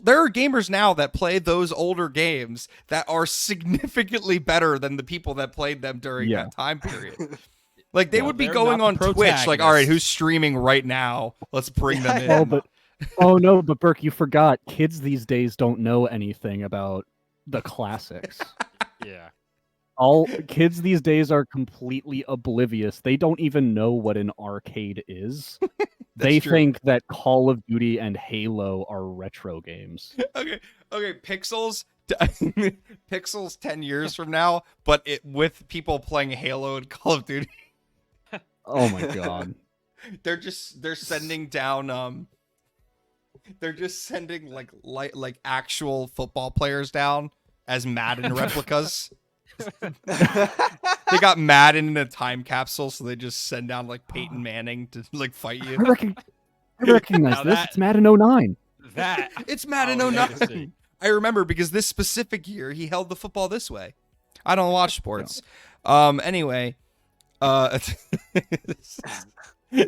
there are gamers now that play those older games that are significantly better than the people that played them during that time period. Like they would be going on Twitch, like, all right, who's streaming right now? Let's bring them in. Oh no, but Burke, you forgot. Kids these days don't know anything about the classics. All kids these days are completely oblivious. They don't even know what an arcade is. They true. think that Call of Duty and Halo are retro games. Okay, Pixels. Pixels 10 years from now, but with people playing Halo and Call of Duty. Oh my god. They're sending down they're just sending like actual football players down as Madden replicas. They got Madden in a time capsule, so they just send down like Peyton Manning to like fight you. I recognize Now this. that- It's Madden 09. That It's Madden Oh, 09. legacy. I remember because this specific year he held the football this way. I don't watch sports. Anyway,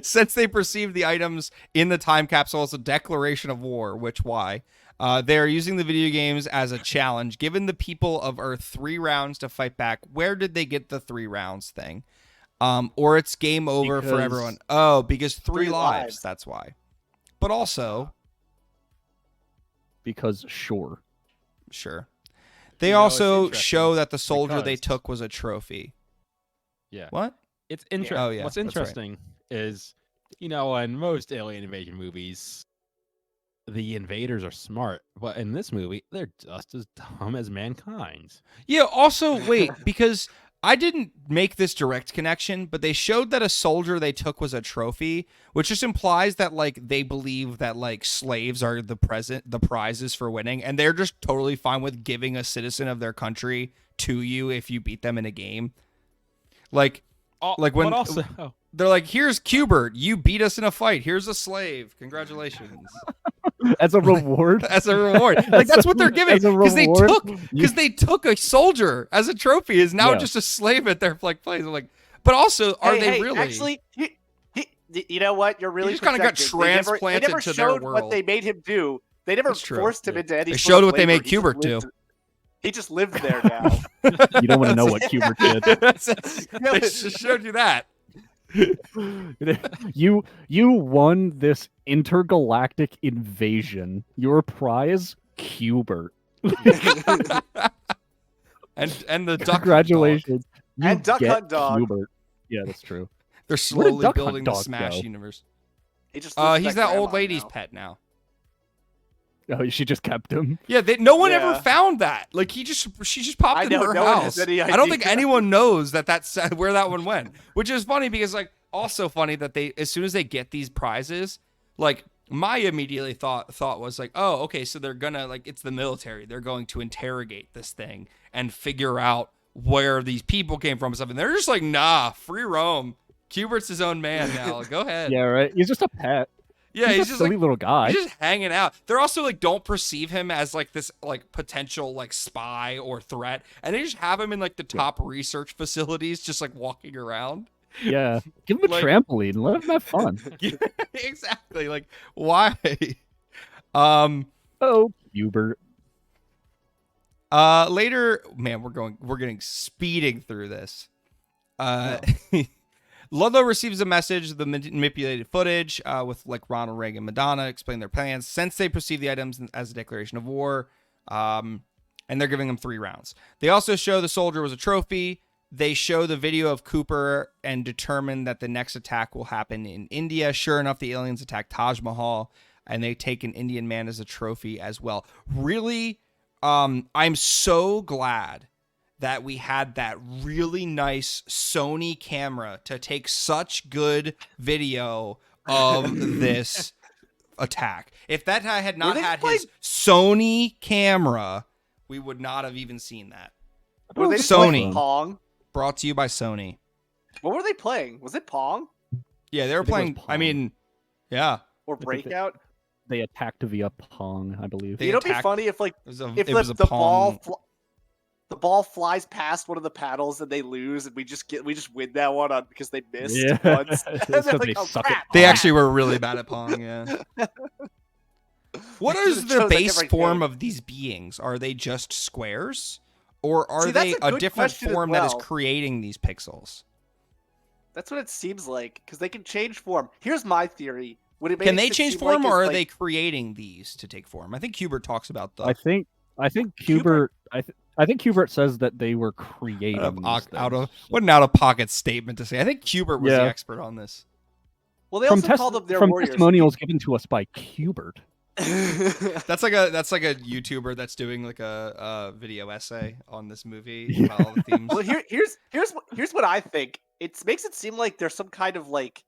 since they perceive the items in the time capsule as a declaration of war, why? They are using the video games as a challenge. Given the people of Earth 3 rounds to fight back, where did they get the 3 rounds thing? Or it's game over for everyone. Oh, because 3 lives. That's why. But also, Because sure. they You know, it's also interesting show that the soldier they because- took was a trophy. Yeah. What? It's interesting. Oh, yeah, What's that's right. interesting is, in most alien invasion movies, the invaders are smart, but in this movie, they're just as dumb as mankind. Yeah, also, wait, because I didn't make this direct connection, but they showed that a soldier they took was a trophy, which just implies that, like, they believe that, like, slaves are the prizes for winning, and they're just totally fine with giving a citizen of their country to you if you beat them in a game. Like when but also, they're like, here's Qbert, you beat us in a fight, here's a slave, congratulations. As a reward. As a reward. Like, that's what they're giving. As a Because reward? they took a soldier as a trophy, is now Yeah. just a slave at their like place. I'm like, but also, are they really? Actually, you know what? You're really just kinda got projecting. They transplanted never to their showed world. what they made him do. They never That's true. forced him into any. They sort showed of what they made labor. Qbert do. He just lived there now. You don't want to know what Qbert They just showed you that. did. You won this intergalactic invasion. Your prize, Qbert. and the duck. Congratulations. You And Duck get Hunt Dog. Qbert. Yeah, that's true. They're Where did slowly Duck building Hunt the Dog Smash go? universe. He just lives He's with that old grandma lady's now. pet now. Oh, she just kept him. Yeah, no one ever Yeah. found that. Like, she just popped I into know, her no one house. has any I don't think idea. anyone knows that's where that one went. Which is funny because, like, also funny that they, as soon as they get these prizes, like, my immediately thought was like, oh, okay, so they're gonna, like, it's the military. They're going to interrogate this thing and figure out where these people came from and stuff. And they're just like, nah, free roam. Qbert's his own man now. Go ahead. Yeah, right. He's just a pet. Yeah, he's a just silly like little guy. he's just hanging out. They're also like don't perceive him as like this like potential like spy or threat, and they just have him in like the top research facilities, just like walking around. Yeah, give him a Like- trampoline. Let him have fun. Exactly. Like why? Oh, Qbert. Later, man, we're getting speeding through this. Ludlow receives a message, the manipulated footage, with like Ronald Reagan, Madonna explain their plans since they perceive the items as a declaration of war. And they're giving them 3 rounds. They also show the soldier was a trophy. They show the video of Cooper and determine that the next attack will happen in India. Sure enough, the aliens attack Taj Mahal, and they take an Indian man as a trophy as well. Really, I'm so glad that we had that really nice Sony camera to take such good video of this attack. If that guy had not Were they had playing- his Sony camera, we would not have even seen that. Were they Sony. playing Pong? Brought to you by Sony. What were they playing? Was it Pong Yeah, they were I think it was playing. I Pong. mean, yeah, or think they- Breakout? They attacked via Pong, I believe. They You know, it'd be attacked- funny if like it was a, if it was a the Pong. the ball flies past one of the paddles and they lose, and we just win that one on because they missed Yeah. once. It's And they're 'cause like, they "Oh, suck at crap, They crap." actually were really bad at Pong. Yeah. What It is shows, the like, base every form game. of these beings? Are they just squares, or are See, that's they a a good different question as form that is well. creating these pixels? That's what it seems like because they can change form. Here's my theory. Would it Can make they it change seem form, like or are it's, they like, creating these to take form? I think Qbert talks about the I think Qbert. I think Qbert says that they were creating these out of things. what an out of pocket statement to say. I think Qbert was the Yeah. expert on this. Well, they From, also call them their from warriors. testimonials given to us by Qbert. That's like a YouTuber that's doing like a video essay on this movie Yeah. about all the themes. Well, here's what I think. It makes it seem like there's some kind of like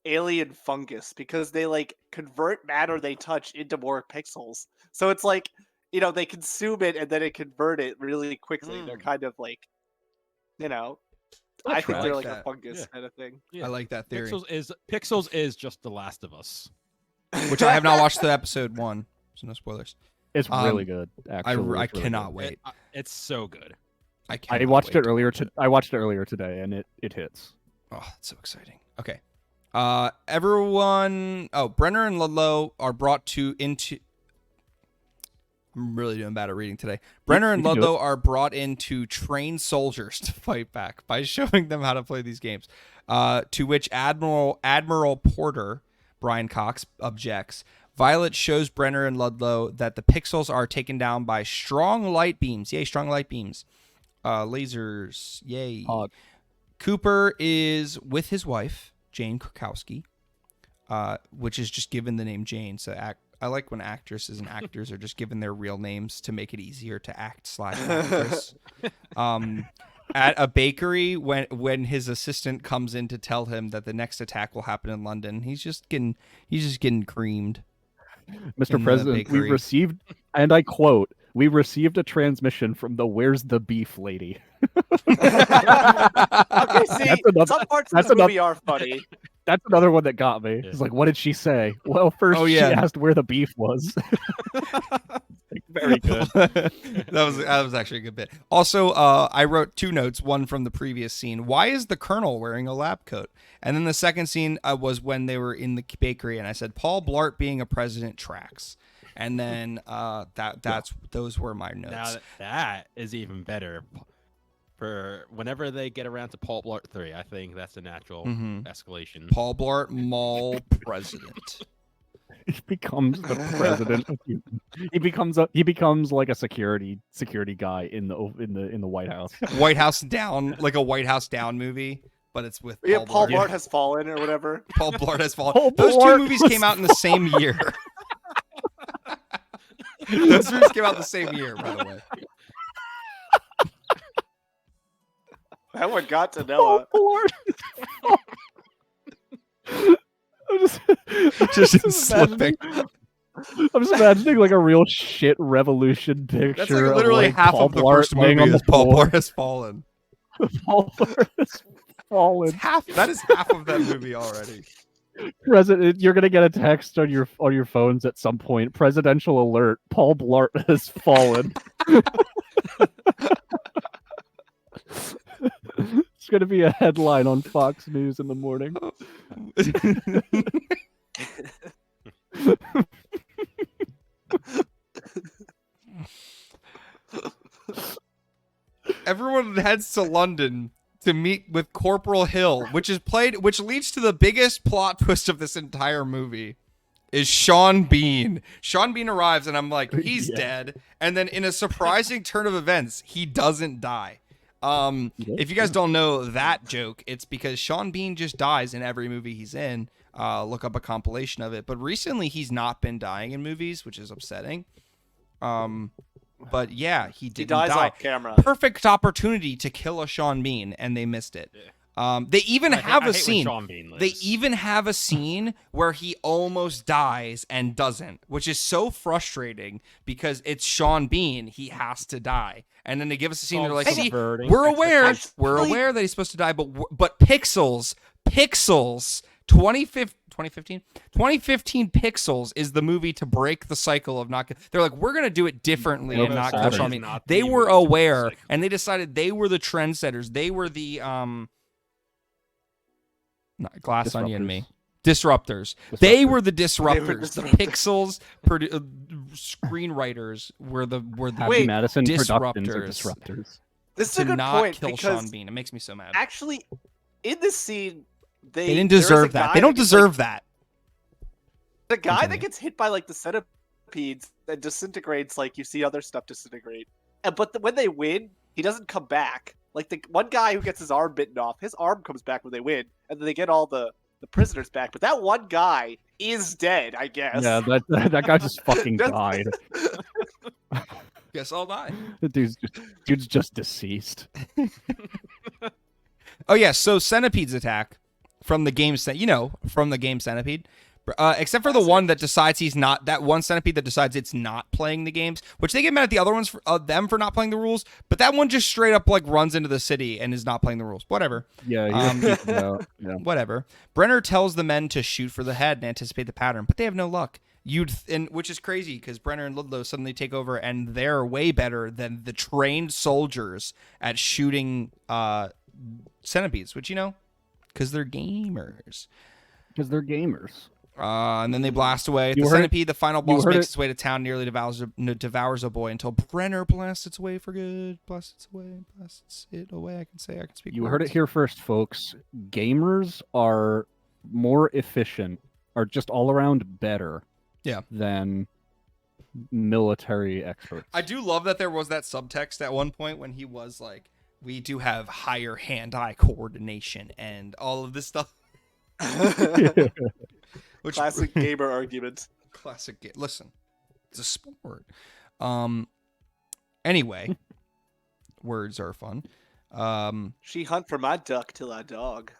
alien fungus because they like convert matter they touch into more pixels. So it's like, you know, they consume it and then it convert it really quickly. They're kind of like, you know, I That's think right. they're like like a that. fungus Yeah. kind of thing. Yeah. I like that theory, Pixels is just The Last of Us. which I have not watched the episode 1, so no spoilers. It's really good. Actually, I It's really cannot good. wait. It's so good. I watched it earlier. I watched it earlier today, and it hits. Oh, that's so exciting. Okay. Everyone. Oh, Brenner and Ludlow are brought into. I'm really doing bad at reading today. Brenner and you can do Ludlow are brought in to train soldiers to fight back by showing them how to play these games. To which Admiral Porter, Brian Cox, objects. Violet shows Brenner and Ludlow that the pixels are taken down by strong light beams. Yay, strong light beams. Lasers. Yay. Cooper is with his wife, Jane Krakowski, which is just given the name Jane. So I like when actresses and actors are just given their real names to make it easier to act/actress. At a bakery, when his assistant comes in to tell him that the next attack will happen in London, he's just getting creamed. Mr. President, we received, and I quote, "We received a transmission from the Where's the Beef lady." Okay, see, some parts of this movie are funny. That's another one that got me. It's like, what did she say? Well, first she asked where the beef was. Very good. that was actually a good bit. Also, I wrote 2 notes. One from the previous scene. Why is the Colonel wearing a lab coat? And then the second scene was when they were in the bakery, and I said Paul Blart being a president tracks. And then those were my notes. Now that is even better. For whenever they get around to Paul Blart 3, I think that's a natural escalation. Paul Blart Mall president. He becomes the president. He becomes like a security guy in the White House. White House Down, like a White House Down movie, but it's with Paul Blart has fallen or whatever. Paul Blart has fallen. Those 2 movies came out in the same year. Those movies came out the same year, by the way. That one got to Noah. I'm just slipping. I'm just imagining like a real shit revolution picture. That's like literally of, like, half Paul of the Blart first laying movie on is the Paul floor. Blart has fallen. Paul Blart has fallen. That is half of that movie already. President, you're gonna get a text on your phones at some point. Presidential alert: Paul Blart has fallen. It's gonna be a headline on Fox News in the morning. Everyone heads to London to meet with Corporal Hill, which leads to the biggest plot twist of this entire movie. Is Sean Bean. Sean Bean arrives, and I'm like, he's dead. And then in a surprising turn of events, he doesn't die. If you guys don't know that joke, it's because Sean Bean just dies in every movie he's in. Look up a compilation of it. But recently, he's not been dying in movies, which is upsetting. But yeah, he didn't die. Off camera. Perfect opportunity to kill a Sean Bean, and they missed it. They even have a scene. They even have a scene where he almost dies and doesn't, which is so frustrating because it's Sean Bean. He has to die, and then they give us a scene. They're like, "See, we're aware that he's supposed to die, but Pixels, 2015 Pixels is the movie to break the cycle of not. They're like, we're gonna do it differently and not kill Sean Bean. They were aware, and they decided they were the trendsetters. They were the Glass Onion me. Disruptors. They were the disruptors. The Pixels screenwriters were the Happy Madison disruptors. Productions are disruptors. This is a good point kill because Sean Bean. It makes me so mad. Actually, in this scene, they didn't deserve that. They don't deserve that. The guy that gets hit by like the centipedes and disintegrates, like you see other stuff disintegrate. But when they win, he doesn't come back. Like the one guy who gets his arm bitten off, his arm comes back when they win, and then they get all the the prisoners back, but that one guy is dead, I guess. Yeah, that guy just fucking died. Guess I'll die. The dude's just deceased. Oh yeah, so Centipede's attack from the game from the game Centipede. Except for the one that decides he's not, that one Centipede that decides it's not playing the games, which they get mad at the other ones for them for not playing the rules, but that one just straight up like runs into the city and is not playing the rules. Whatever. Yeah, Whatever. Brenner tells the men to shoot for the head and anticipate the pattern, but they have no luck. Which is crazy because Brenner and Ludlow suddenly take over and they're way better than the trained soldiers at shooting centipedes, which because they're gamers. And then they blast away. The centipede, the final boss, makes its way to town, nearly devours a boy until Brenner blasts its way for good. Blasts it away. I can speak. You heard it here first, folks. Gamers are more efficient, are just all around better. Yeah. Than military experts. I do love that there was that subtext at one point when he was like, "We do have higher hand-eye coordination and all of this stuff." Which, classic gamer argument. Classic game. Listen, it's a sport. Anyway, words are fun. She hunt for my duck till I dog.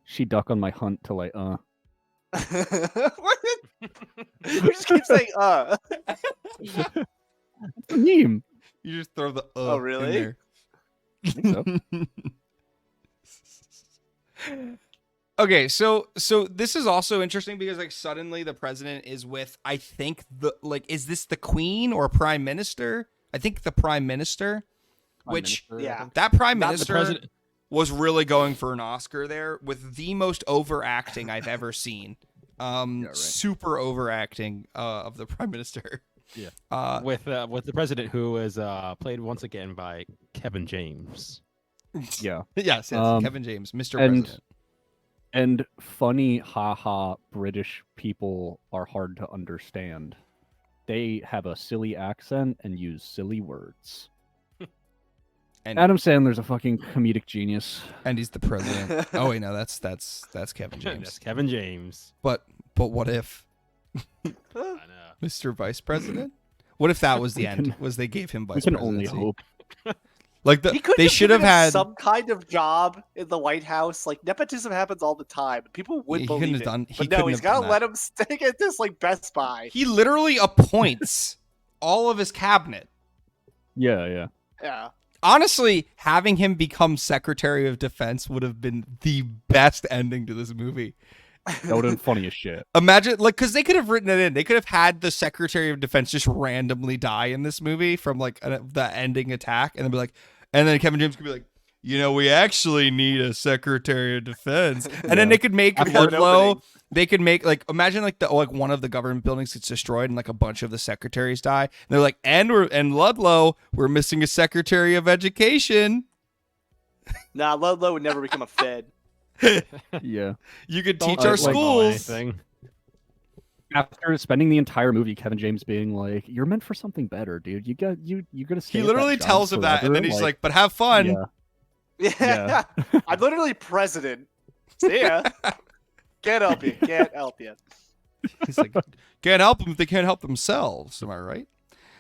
She duck on my hunt till I What? You just keep saying It's a meme. You just throw the Oh, really? in there. I think so. Okay, so this is also interesting because like suddenly the president is with, I think is this the queen or prime minister? I think the prime minister, that prime minister was really going for an Oscar there with the most overacting I've ever seen. Super overacting of the prime minister. Yeah. With the president who was played once again by Kevin James. Yeah. Yes, Kevin James, Mr. President. And funny, haha, British people are hard to understand. They have a silly accent and use silly words. And Adam Sandler's a fucking comedic genius. And he's the president. Oh wait, no, that's Kevin James. That's Kevin James. But what if I know. Mr. Vice President? What if that was the end? Was they gave him vice presidency? We can only hope. Like they should have had some kind of job in the White House. Like nepotism happens all the time. People would believe it. But no, he's got to let him stick at this like Best Buy. He literally appoints all of his cabinet. Yeah. Honestly, having him become Secretary of Defense would have been the best ending to this movie. That would have been funny as shit. Imagine, because they could have written it in. They could have had the Secretary of Defense just randomly die in this movie from the ending attack, and then Kevin James could be like, we actually need a Secretary of Defense, and then they could make Ludlow. They could make imagine one of the government buildings gets destroyed and a bunch of the secretaries die. And they're like, and Ludlow, we're missing a Secretary of Education. Nah, Ludlow would never become a Fed. Yeah, you could teach our schools. After spending the entire movie, Kevin James being like, "You're meant for something better, dude. You're gonna stay." He literally tells him that, and then he's like, "But have fun." Yeah. I'm literally president. See ya. Can't help you. Can't help you. He's like, can't help them if they can't help themselves. Am I right?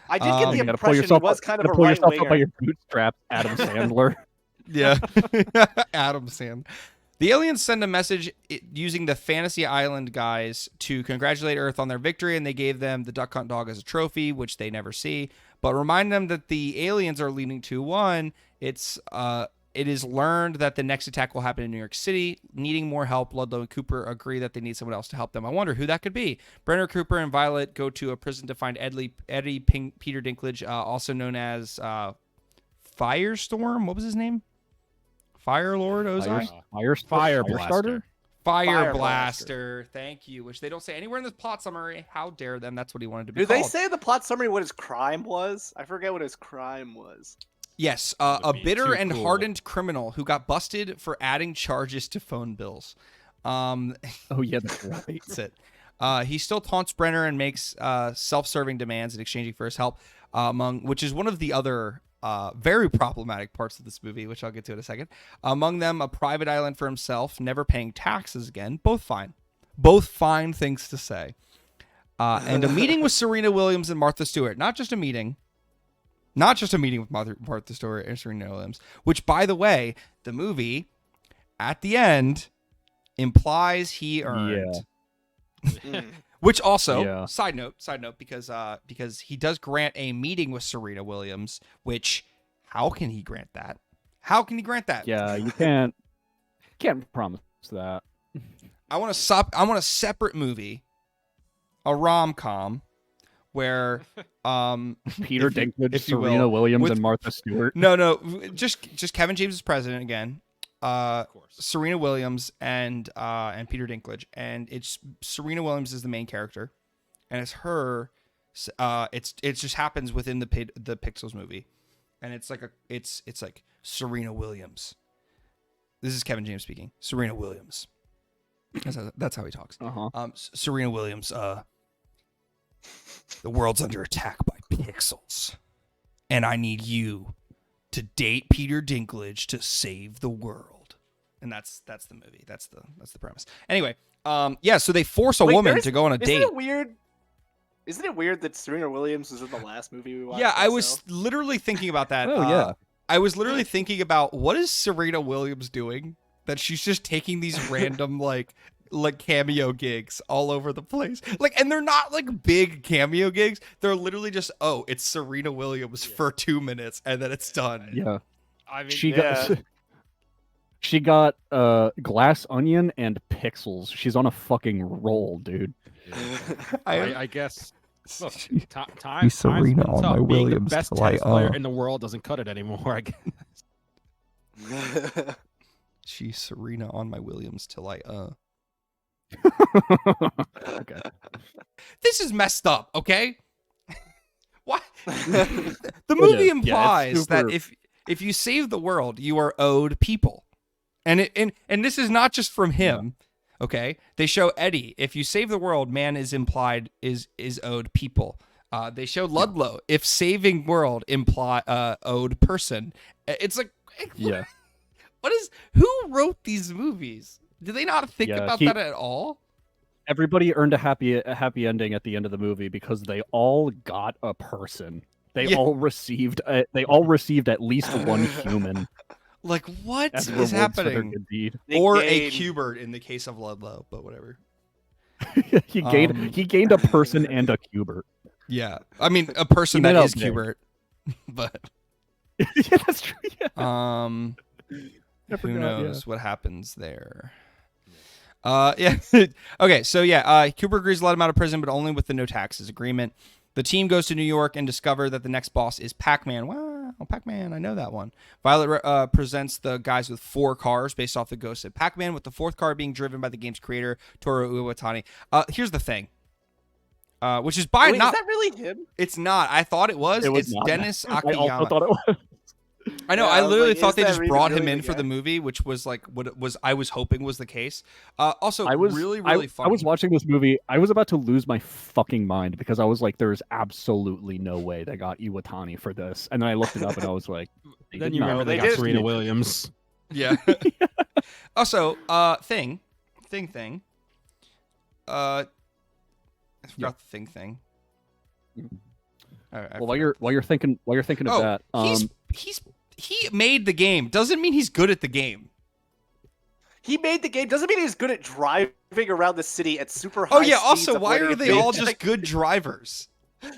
I did get the impression he was kind of a right winger. Pull yourself up by your bootstraps, Adam Sandler. Yeah, Adam Sandler. The aliens send a message using the Fantasy Island guys to congratulate Earth on their victory, and they gave them the Duck Hunt dog as a trophy, which they never see. But remind them that the aliens are leading 2-1. It is learned that the next attack will happen in New York City. Needing more help, Ludlow and Cooper agree that they need someone else to help them. I wonder who that could be. Brenner, Cooper, and Violet go to a prison to find Eddie Peter Dinklage, also known as Firestorm. What was his name? Fire Lord Ozark? Fire Blaster. Fire Blaster. Thank you. Which they don't say anywhere in the plot summary. How dare them? That's what he wanted to be called. Do they say in the plot summary what his crime was? I forget what his crime was. Yes, a bitter and hardened criminal who got busted for adding charges to phone bills. Oh yeah, that's right. That's it. He still taunts Brenner and makes self-serving demands in exchanging for his help, which is one of the other very problematic parts of this movie, which I'll get to in a second. Among them, a private island for himself, never paying taxes again. Both fine. Both fine things to say. And a meeting with Serena Williams and Martha Stewart. Not just a meeting with Martha Stewart and Serena Williams, which, by the way, the movie at the end implies he earned. Mm. Which also, side note, because he does grant a meeting with Serena Williams, which, how can he grant that? How can he grant that? Yeah, you can't promise that. I want a separate movie, a rom-com, where Peter Dinklage, if you Serena will, Williams, with- and Martha Stewart. No, just Kevin James is president again. Of course. Serena Williams and Peter Dinklage, and it's Serena Williams is the main character, and it's her. It just happens within the Pixels movie, and it's like Serena Williams. This is Kevin James speaking. Serena Williams. That's how he talks. Serena Williams. The world's under attack by pixels, and I need you to date Peter Dinklage to save the world. And that's the movie. That's the premise. Anyway, so they force a woman to go on a date. Isn't it weird that Serena Williams was in the last movie we watched? Yeah, I was literally thinking about that. Oh, yeah. I was literally thinking about what is Serena Williams doing that she's just taking these random like cameo gigs all over the place. And they're not like big cameo gigs. They're literally just, it's Serena Williams for 2 minutes and then it's done. Yeah. I mean, She got Glass Onion and Pixels. She's on a fucking roll, dude. I guess. Look, time's Serena been on tough. my Being Williams the best till I, tennis player in the world doesn't cut it anymore. I guess. She's Serena on my Williams till I Okay. This is messed up, okay? What? The movie implies that if you save the world, you are owed people. And this is not just from him. Okay? They show Eddie, if you save the world, man is implied is owed people. They show Ludlow, if saving world owed person. It's like Yeah. Who wrote these movies? Do they not think about that at all? Everybody earned a happy ending at the end of the movie because they all got a person. They all received at least one human. Like, what as is rewards for their happening? good deed. Or a Qbert in the case of Ludlow, but whatever. he gained a person and a Qbert. Yeah, I mean a person that is Qbert, but yeah, that's true. Yeah. Who knows what happens there? Yeah. Okay, so Qbert agrees to let him out of prison, but only with the no taxes agreement. The team goes to New York and discover that the next boss is Pac-Man. Wow, Pac-Man, I know that one. Violet presents the guys with 4 cars based off the ghost of Pac-Man, with the 4th car being driven by the game's creator, Toru Iwatani. Here's the thing. Which is is that really him? It's not. I thought it was. It's not. Dennis I Akiyama. also thought it was. I know. Yeah, I literally like, thought they is just that brought really him in the for the guy? movie, which was like what it was. I was hoping was the case. Also, I was really funny. I was watching this movie. I was about to lose my fucking mind because I was like, "There is absolutely no way they got Iwatani for this." And then I looked it up and I was like, Then you "No, remember they they got did. Serena Williams. Yeah. Also, thing. I forgot the thing. All right, Well, while you're thinking of that, he made the game. Doesn't mean he's good at the game. He made the game. Doesn't mean he's good at driving around the city at super high Oh yeah. speeds, Also, why avoiding are a they big- all just good drivers?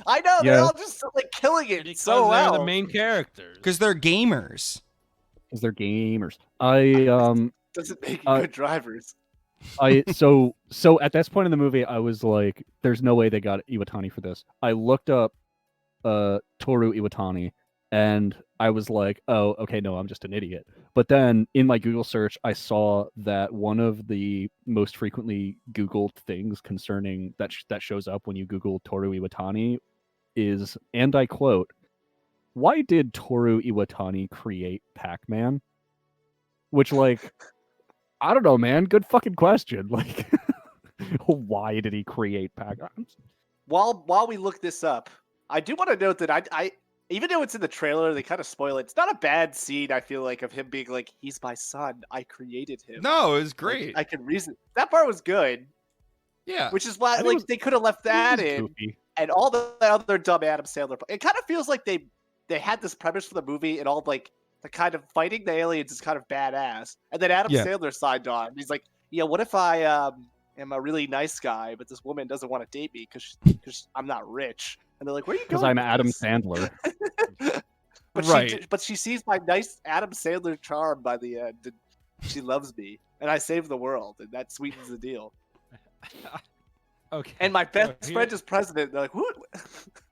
I know they're Yeah. all just like killing it Because so they're well. the main characters. Because they're gamers. because they're gamers. I Doesn't make Uh, good drivers. so at this point in the movie, I was like, "There's no way they got Iwatani for this." I looked up Toru Iwatani, and I was like, "Oh, okay, no, I'm just an idiot." But then in my Google search, I saw that one of the most frequently Googled things concerning that shows up when you Google Toru Iwatani is, and I quote, "Why did Toru Iwatani create Pac-Man?" Which, like, I don't know, man. Good fucking question. Like, why did he create Pac-Man? While we look this up, I do want to note that even though it's in the trailer, they kind of spoil it. It's not a bad scene. I feel like of him being like, "He's my son. I created him." No, it was Like, great. I can reason. That part was good, Yeah. which is why think it like was- they could have left that It was in, goofy. and all the other dumb Adam Sandler. It kind of feels like they had this premise for the movie, and all like the kind of fighting the aliens is kind of badass, and then Adam Yeah. Sandler signed on. He's like, "Yeah, what if I am a really nice guy, but this woman doesn't want to date me because I'm not rich?" And they're like, "Where are you going?" Because I'm with Adam this?" Sandler. But Right. but she sees my nice Adam Sandler charm by the end, and she loves me, and I save the world, and that sweetens the deal. Okay. And my best So friend is president. They're like, "What?"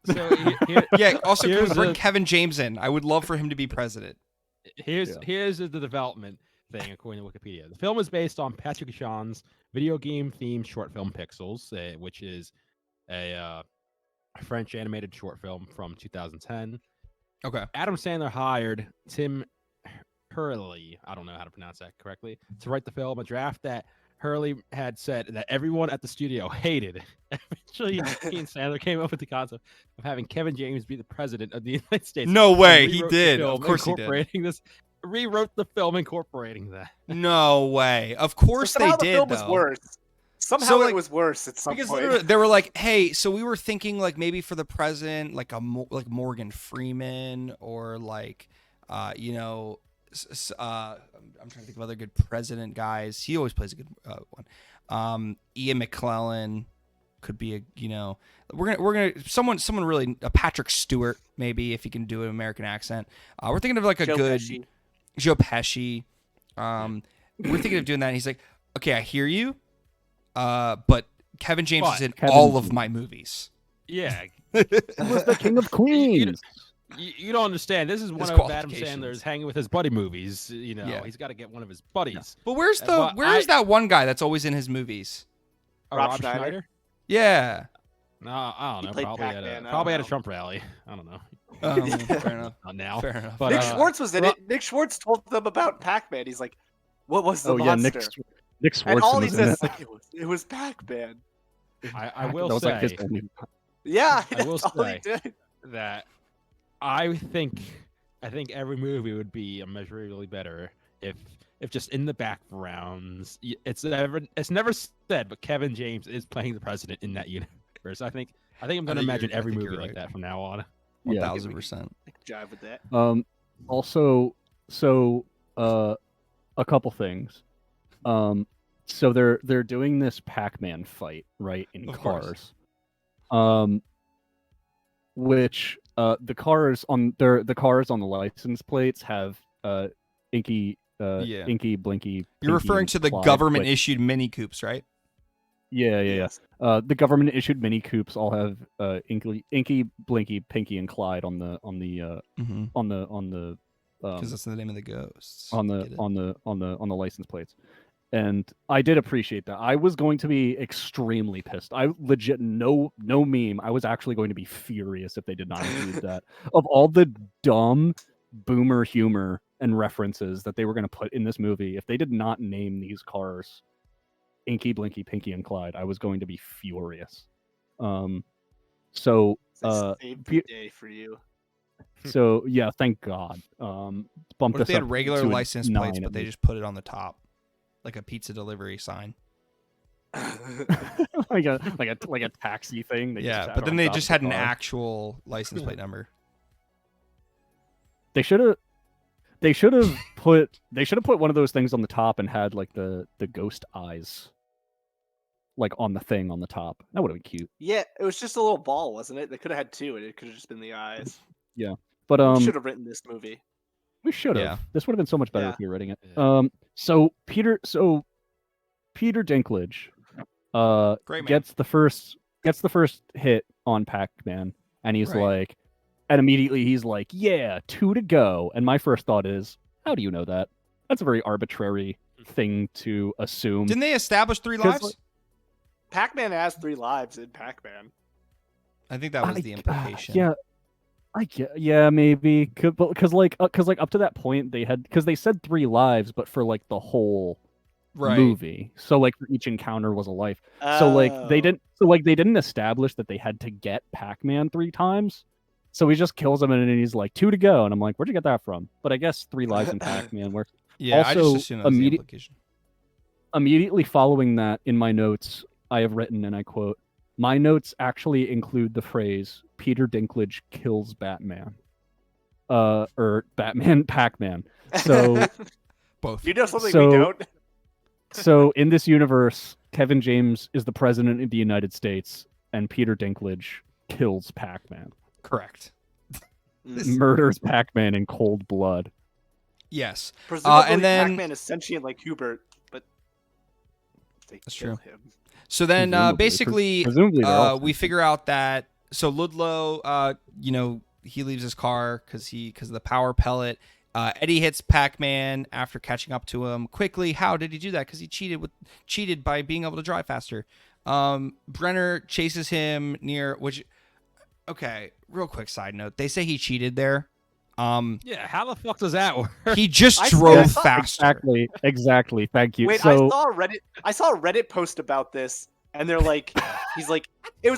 So here, Yeah. Also, can we Here's bring a- Kevin James in? I would love for him to be president. here's the development thing according to Wikipedia. The film is based on Patrick Jean's video game themed short film Pixels, which is a French animated short film from 2010. Okay. Adam Sandler hired Tim Hurley, I don't know how to pronounce that correctly, to write the film, a draft that Hurley had said that everyone at the studio hated. Eventually, he and Sandler came up with the concept of having Kevin James be the president of the United States. No and way, he rewrote the did. film Of course he did. incorporating this. Rewrote the film incorporating that. No way. Of course So they somehow did. the film though. was worse. Somehow So, it like- was worse at some Because point. literally, they were like, "Hey, so we were thinking like maybe for the president, like like Morgan Freeman or like, you know, I'm trying to think of other good president guys. He always plays a good one. Ian McClellan could be a, you know, we're gonna someone really Patrick Stewart maybe if he can do an American accent. We're thinking of like a Joe good Pesci. Joe Pesci. We're thinking of doing that. And he's like, okay, I hear you. But Kevin James is in Kevin all of James. my movies. Yeah, He was the king of queens. you don't understand. This is one His of Adam qualifications. Sandler's hanging with his buddy movies. You know, Yeah. he's got to get one of his buddies. But where's But where's that one guy that's always in his movies? Rob Schneider? Yeah. No, I don't He know. played Probably Pac-Man, I don't probably at a know. Trump rally. I don't know. Fair enough. Not now. Fair enough. But Nick Schwartz. Schwartz was in well- it. Nick Schwartz told them about Pac-Man. He's like, "What was the Oh yeah, monster?" Nick and Swartzen all he was in says it. is like, "It was Pac-Man." I will that was say like his only. Yeah, I will that's all he say- did. that I think every movie would be immeasurably better if just in the backgrounds it's never said, but Kevin James is playing the president in that universe. I think I'm going to think imagine you're- I every think movie you're like right. that from now on. Yeah. 1000%. I can jive with that. Also, so a couple things. So they're doing this Pac-Man fight right in Of course. cars. Which the cars on the license plates have inky Yeah. inky blinky. You're Pinky, referring and to the Clyde, government which- issued Mini Coupes, right? Yeah. Yes. The government issued Mini Coupes all have inky, blinky, Pinky, and Clyde on the Mm-hmm. because That's the name of the ghosts. on Get it? the license plates, and I did appreciate that. I was going to be extremely pissed. I legit no meme. I was actually going to be furious if they did not include that. Of all the dumb boomer humor and references that they were going to put in this movie, if they did not name these cars Inky, Blinky, Pinky, and Clyde, I was going to be furious. So Saved Pe- the day for you. so yeah, thank God. Bumped What if this they had up regular to a license 9 plates, at but they least. just put it on the top, like a pizza delivery sign? like a taxi thing. They just Yeah, had but then on they top just of had the an car. actual license plate number. They should have put one of those things on the top and had like the ghost eyes, like on the thing on the top. That would have been cute. Yeah, it was just a little ball, wasn't it? They could have had two, and it could have just been the eyes. But We should have written this movie. we should have. Yeah. This would have been so much better Yeah. if you were writing it. Yeah. So Peter Dinklage, Great man. gets the first hit on Pac-Man, and he's Right. like, and immediately he's like, yeah, 2 to go. And my first thought is, how do you know that? That's a very arbitrary thing to assume. Didn't they establish 3 'Cause, lives? like- Pac-Man has 3 lives in Pac-Man. I think that was the implication. Yeah, maybe because like up to that point they had, because they said 3 lives, but for like the whole Right. movie. So like for each encounter was a life. So like they Oh. didn't establish that they had to get Pac-Man 3 times. So he just kills him, and then he's like, 2 to go. And I'm like, where'd you get that from? But I guess 3 lives in Pac-Man. Where Yeah, I just Also, assumed that was the implication. immediately following that, in my notes, I have written, and I quote, "My notes actually include the phrase Peter Dinklage kills Batman." Or Batman Pac-Man. So Both. You know something So- we don't? So in this universe, Kevin James is the president of the United States, and Peter Dinklage kills Pac-Man, Correct. murders Pac-Man in cold blood. Yes. Presumably, and then- Pac-Man is sentient like Qbert, but they That's kill true. him. So then, Presumably. basically, Presumably they're all we figure out that Ludlow, he leaves his car because of the power pellet. Eddie hits Pac-Man after catching up to him quickly. How did he do that? Because he cheated by being able to drive faster. Brenner chases him near okay, real quick side note. They say he cheated there. Yeah, how the fuck does that work? He just I drove saw- faster. Exactly. Thank you. Wait, So I saw a Reddit post about this, and they're like, he's like, the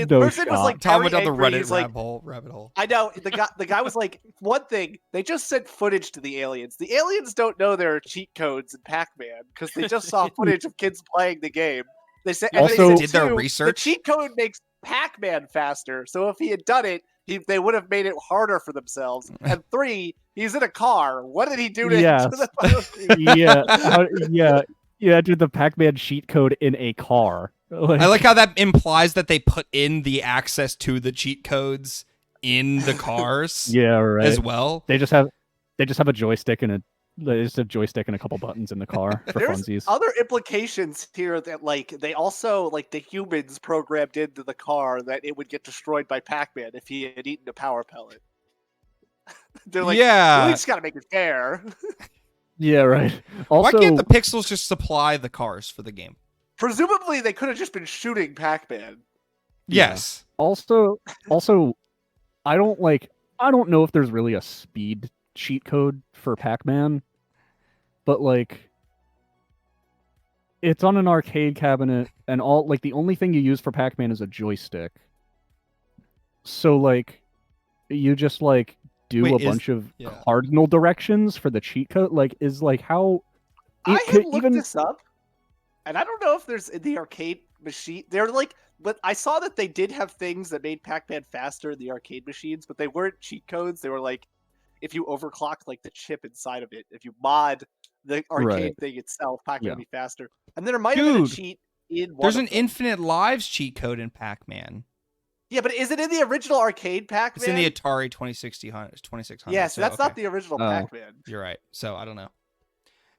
No person was shot. like, Tom very went down the angry. Reddit He's like, rabbit hole. I know the guy was like, one thing, they just sent footage to the aliens. The aliens don't know there are cheat codes in Pac-Man because they just saw footage of kids playing the game. They said, and they Also- said, Did their too, research? The cheat code makes Pac-Man faster, so if he had done it, they would have made it harder for themselves. And 3, he's in a car. What did he do to Yes. to the yeah, dude, the Pac-Man cheat code in a car. I like how that implies that they put in the access to the cheat codes in the cars Yeah, right. as well. They just have a joystick and a couple buttons in the car for There's funsies. other implications here that they also the humans programmed into the car that it would get destroyed by Pac-Man if he had eaten a power pellet. They're like, Yeah. we just gotta make it fair. Yeah, right. Also, Why can't the pixels just supply the cars for the game? Presumably, they could have just been shooting Pac-Man. Yeah. Yes. also, I don't know if there's really a speed cheat code for Pac-Man, but it's on an arcade cabinet, and the only thing you use for Pac-Man is a joystick. So you just do Wait, a is- bunch of yeah. cardinal directions for the cheat code. How I it had could looked even this up, and I don't know if there's in the arcade machine. They're but I saw that they did have things that made Pac-Man faster in the arcade machines, but they weren't cheat codes. They were if you overclock the chip inside of it, if you mod the arcade Right. thing itself, Pac-Man Yeah. would be faster. And there might have been a Dude, cheat in one. There's of an them. infinite lives cheat code in Pac-Man. Yeah, but is it in the original arcade Pac-Man? It's in the Atari 2600. Yeah, so that's not okay. the original Oh. Pac-Man. You're right. So I don't know.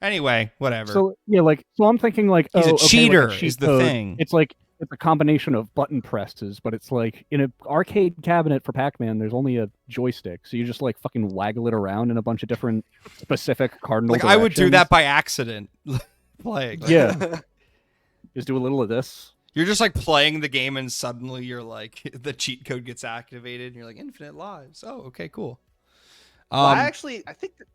Anyway, whatever. So yeah, so I'm thinking He's a okay, cheater cheat is the code, thing. It's it's a combination of button presses, but it's in an arcade cabinet for Pac-Man. There's only a joystick, so you just fucking waggle it around in a bunch of different specific cardinal. I would do directions. that by accident. Playing. Yeah, just do a little of this. You're just playing the game and suddenly you're the cheat code gets activated and you're infinite lives. Oh, okay, cool. Well, I think that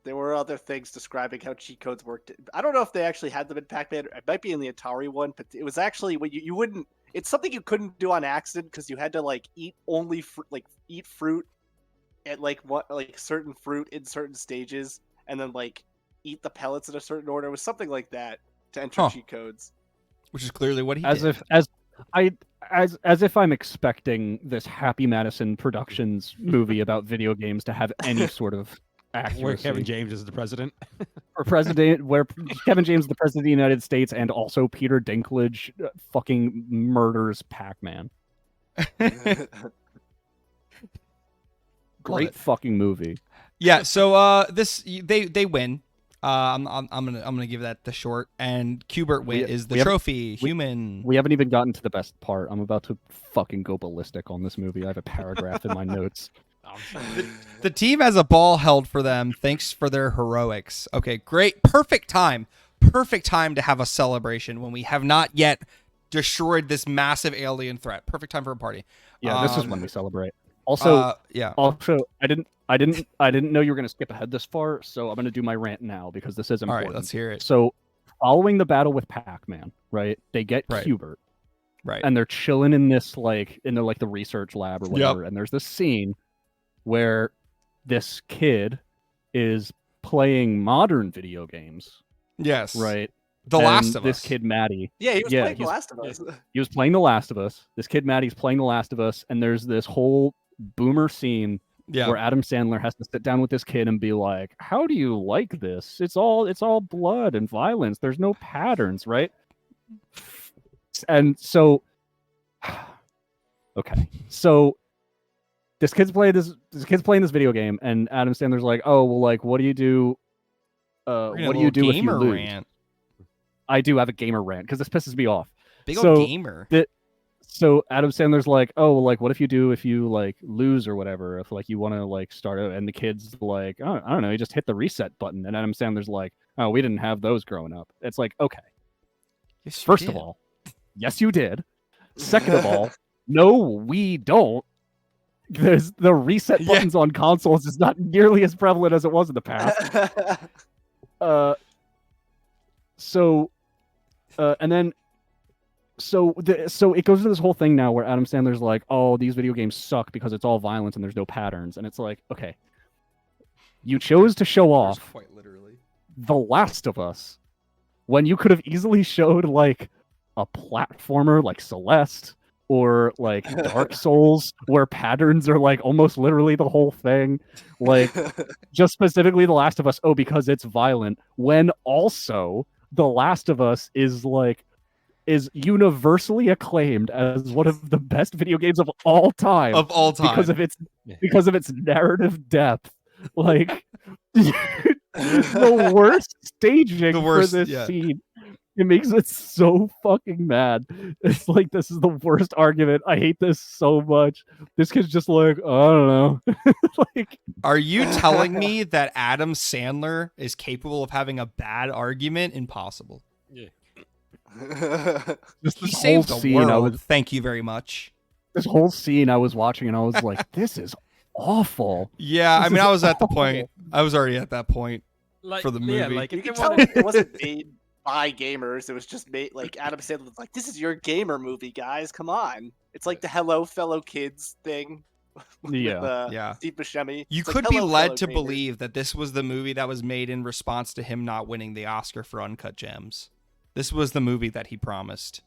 there were other things describing how cheat codes worked. I don't know if they actually had them in Pac-Man. It might be in the Atari one, but it was actually when you wouldn't. It's something you couldn't do on accident because you had to eat only eat fruit at certain fruit in certain stages, and then eat the pellets in a certain order. It was something like that to enter Huh. cheat codes. Which is clearly what he As did. if I'm expecting this Happy Madison Productions movie about video games to have any sort of Where accuracy. Kevin James is the president. Where Kevin James is the president of the United States, and also Peter Dinklage fucking murders Pac-Man. Great fucking movie. Yeah, so they win. I'm gonna give that the short, and Qbert win is the we have- trophy. Human. We haven't even gotten to the best part. I'm about to fucking go ballistic on this movie. I have a paragraph in my notes. The team has a ball held for them. Thanks for their heroics. Okay, great. Perfect time to have a celebration when we have not yet destroyed this massive alien threat. Perfect time for a party. Yeah, this is when we celebrate. Also, yeah. I didn't know you were going to skip ahead this far, so I'm going to do my rant now because this is All important. right, let's hear it. So, following the battle with Pac-Man, right? They get Right. Qbert. Right. and they're chilling in this the research lab or whatever, and there's this scene where this kid is playing modern video games, Yes. right? The Last of this Us. kid Maddie, Yeah, he was playing The he's- Last of Us. he was playing The Last of Us. This kid Maddie's playing The Last of Us, and there's this whole boomer scene Yeah. where Adam Sandler has to sit down with this kid and be like, "How do you like this? It's all blood and violence. There's no patterns, right?" And so, okay, so this kid's playing this video game, and Adam Sandler's like, "Oh, well, like, what do you do? What do you do if you lose?" Rant. I do have a gamer rant because this pisses me off. Big So, old gamer. So Adam Sandler's like, "Oh, well, like, what if you do if you like lose or whatever? If like you want to like start out?" And the kid's like, "Oh, I don't know, you just hit the reset button." And Adam Sandler's like, "Oh, we didn't have those growing up." It's like, okay, Yes, you first did. of all, yes, you did. Second of all, no, we don't. There's the reset Yeah. buttons on consoles is not nearly as prevalent as it was in the past. And then so it goes to this whole thing now where Adam Sandler's like, "Oh, these video games suck because it's all violence and there's no patterns." And it's like, okay, you chose to show off Quite literally. The Last of Us when you could have easily showed like a platformer like Celeste or like Dark Souls where patterns are like almost literally the whole thing. Like just specifically The Last of Us, oh, because it's violent, when also The Last of Us is universally acclaimed as one of the best video games of all time. Of all time. Because of its narrative depth. Like the worst staging for this scene. It makes it so fucking mad. It's like, this is the worst argument. I hate this so much. This kid's just like, I don't know. Like, are you telling me that Adam Sandler is capable of having a bad argument? Impossible. Yeah. just He this saved whole the scene, world. Thank you very much. This whole scene I was watching and I was like, this is awful. Yeah, I This mean, is I was at the awful. point. I was already at that point. Like, For the yeah, movie. like You if can you tell wanted, it wasn't made by gamers. It was just made like Adam Sandler was like, "This is your gamer movie, guys. Come on." It's like the "Hello, fellow kids" thing. Yeah. Yeah. Steve Buscemi. You It's like, could be "Hello, led fellow to gamers." believe that this was the movie that was made in response to him not winning the Oscar for Uncut Gems. This was the movie that he promised.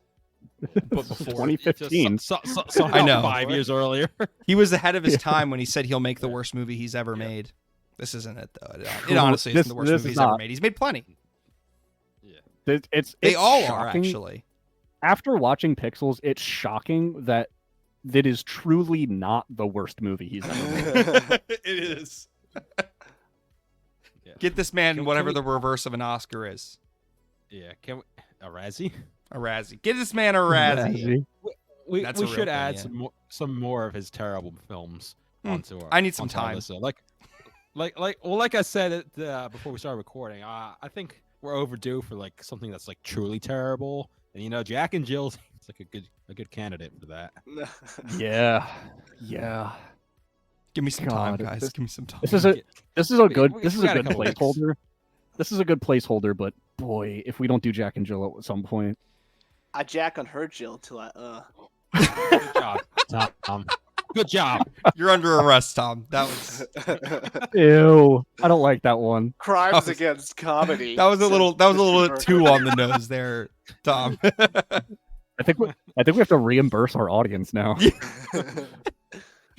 but before 2015. Somehow I know. 5 years earlier. He was ahead of his time when he said he'll make the worst movie he's ever made. This isn't it, though. It honestly isn't the worst this movie is he's ever not. made. He's made plenty. It's They all are, shocking. actually. After watching Pixels, it's shocking that is truly not the worst movie he's ever made. It is. Yeah. Get this man Can whatever we- the reverse of an Oscar is. Yeah, can we, a Razzie? A Razzie. Get this man a Razzie. We That's a real should thing, add yeah. some more of his terrible films onto our. I need some onto our time. list. So, like I said before we started recording, I think we're overdue for like something that's like truly terrible. And you know, Jack and Jill it's like a good candidate for that. Yeah. Give me some time, God, guys. Give me some time. This is a good we this is a got a good couple weeks. placeholder. This is a good placeholder, but boy, if we don't do Jack and Jill at some point. I jack on her Jill till I Good job, Tom. Good job. You're under arrest, Tom. That was Ew. I don't like that one. Crimes was- against comedy. that was a says little Mr. Burke. too on the nose there, Tom. I think we have to reimburse our audience now.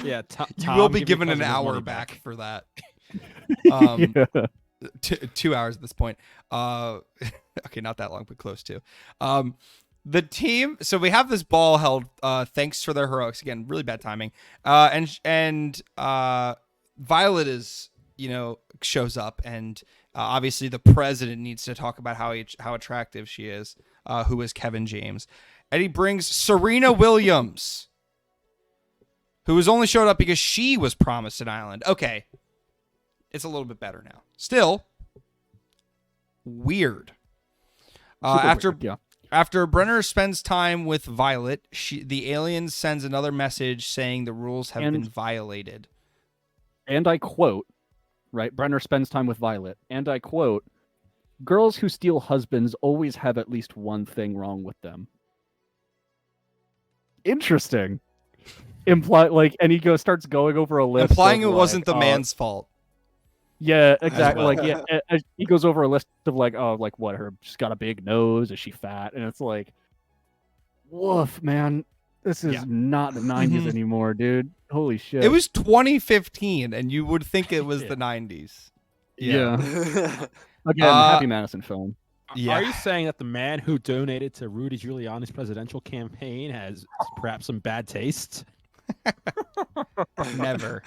Yeah, You will be given an hour back for that. Yeah. 2 hours at this point. Okay, not that long, but close to. The team. So we have this ball held. Thanks for their heroics again. Really bad timing. And Violet is shows up, and obviously the president needs to talk about how attractive she is. Who is Kevin James, and he brings Serena Williams, who has only showed up because she was promised an island. Okay. It's a little bit better now. Still weird. Super weird, yeah. After Brenner spends time with Violet, the alien sends another message saying the rules have been violated. And I quote, right? Brenner spends time with Violet, and I quote, "Girls who steal husbands always have at least one thing wrong with them." interesting. And he starts going over a list, Implying of, it wasn't the like, man's fault. Yeah, exactly. well. He goes over a list of she's got a big nose, is she fat? And it's like, woof, man, this is not the 90s anymore, dude. Holy shit. It was 2015, and you would think it was the 90s. Yeah. Again, Happy Madison film. Are you saying that the man who donated to Rudy Giuliani's presidential campaign has perhaps some bad taste? Never.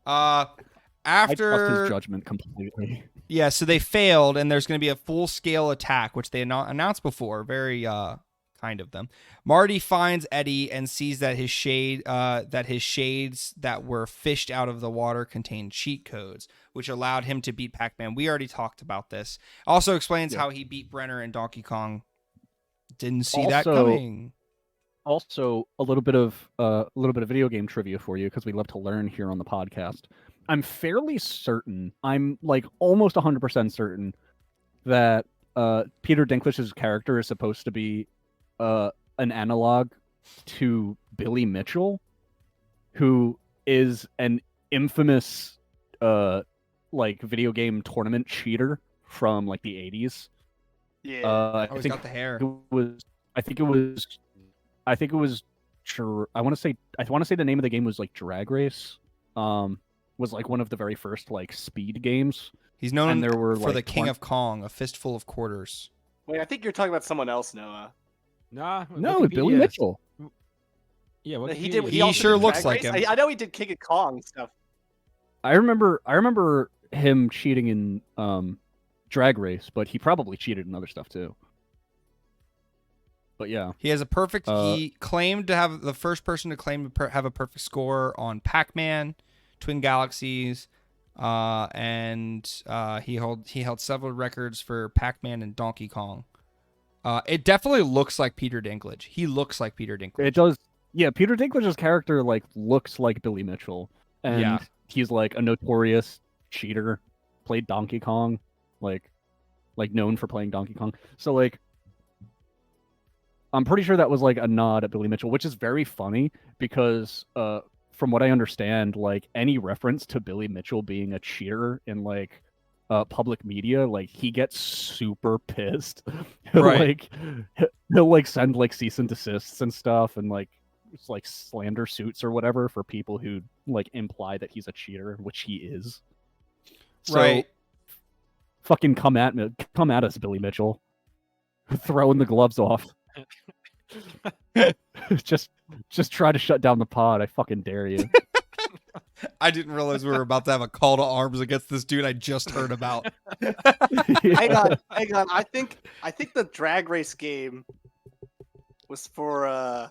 I trust After his judgment completely. Yeah, so they failed, and there's going to be a full-scale attack, which they announced before. Very kind of them. Marty finds Eddie and sees that his shades that were fished out of the water contained cheat codes, which allowed him to beat Pac-Man. We already talked about this. Also explains how he beat Brenner and Donkey Kong. Didn't see that coming. Also, a little bit of video game trivia for you, because we love to learn here on the podcast. I'm fairly certain, I'm like almost 100% certain that Peter Dinklage's character is supposed to be an analog to Billy Mitchell, who is an infamous video game tournament cheater from like the 80s. Yeah. He's got the hair. I want to say the name of the game was like Drag Race. Was like one of the very first like speed games. He's known for the King of Kong, a fistful of quarters. Wait, I think you're talking about someone else, Noah. Nah, no, Billy Mitchell. Yeah, He did. He also sure did looks Drag like Race. him. I know he did King of Kong stuff. I remember him cheating in Drag Race, but he probably cheated in other stuff too. But yeah, he has a perfect. He claimed to have the first person to claim to have a perfect score on Pac-Man, Twin Galaxies, and he held several records for Pac-Man and Donkey Kong. It definitely looks like Peter Dinklage. He looks like Peter Dinklage. It does. Yeah, Peter Dinklage's character like looks like Billy Mitchell, and he's like a notorious cheater. Played Donkey Kong, like known for playing Donkey Kong. So like, I'm pretty sure that was like a nod at Billy Mitchell, which is very funny because from what I understand, like any reference to Billy Mitchell being a cheater in like public media, like he gets super pissed. Right. he'll like send like cease and desists and stuff, and like it's like slander suits or whatever for people who like imply that he's a cheater, which he is. So, right. Fucking come at us, Billy Mitchell. Throwing the gloves off. just try to shut down the pod. I fucking dare you. I didn't realize we were about to have a call to arms against this dude I just heard about. Hang on. I think the Drag Race game was for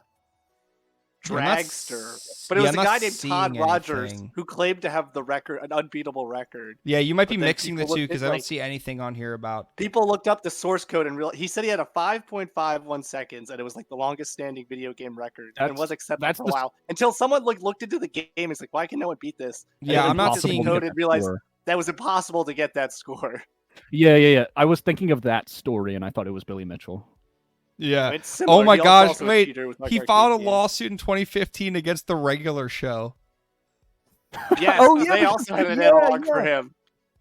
Dragster, but it was a guy named Todd Rogers who claimed to have the record, an unbeatable record. Yeah, you might be mixing the two because I don't like, see anything on here about. People looked up the source code and he said he had a 5.51 seconds, and it was like the longest standing video game record, and it was accepted for a while until someone like looked into the game. It's like, why can no one beat this? And yeah, I'm not seeing code and realized that was impossible to get that score. Yeah. I was thinking of that story, and I thought it was Billy Mitchell. Yeah. Oh my gosh! Wait, he filed a lawsuit in 2015 against the regular show. Yes. They also had an analog for him.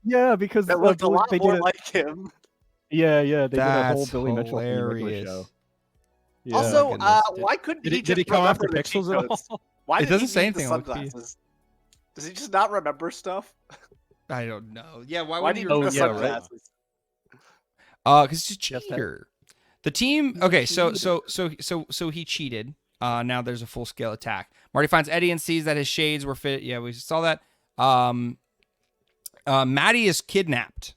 Yeah, because that looked a lot more like him. Yeah. They did a whole Billy Mitchell show. Yeah. Also, why couldn't he just did he come after Pixels at all? Why it doesn't say anything on sunglasses? Does he just not remember stuff? I don't know. Yeah, why would he remember sunglasses? Because he's a cheater. The team. Okay, so he cheated. Now there's a full scale attack. Marty finds Eddie and sees that his shades were fit. Yeah, we saw that. Maddie is kidnapped.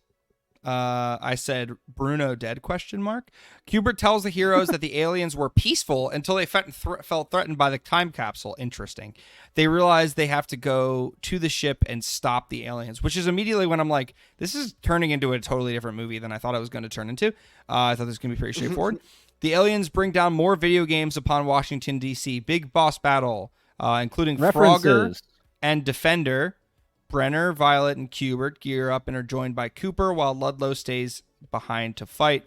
I said Bruno dead ? Qbert tells the heroes that the aliens were peaceful until they felt threatened by the time capsule. Interesting. They realize they have to go to the ship and stop the aliens, which is immediately when I'm like, this is turning into a totally different movie than I thought it was going to turn into. I thought this was going to be pretty straightforward. The aliens bring down more video games upon Washington, D.C. Big boss battle, including Frogger and Defender. Brenner, Violet, and Qbert gear up and are joined by Cooper, while Ludlow stays behind to fight.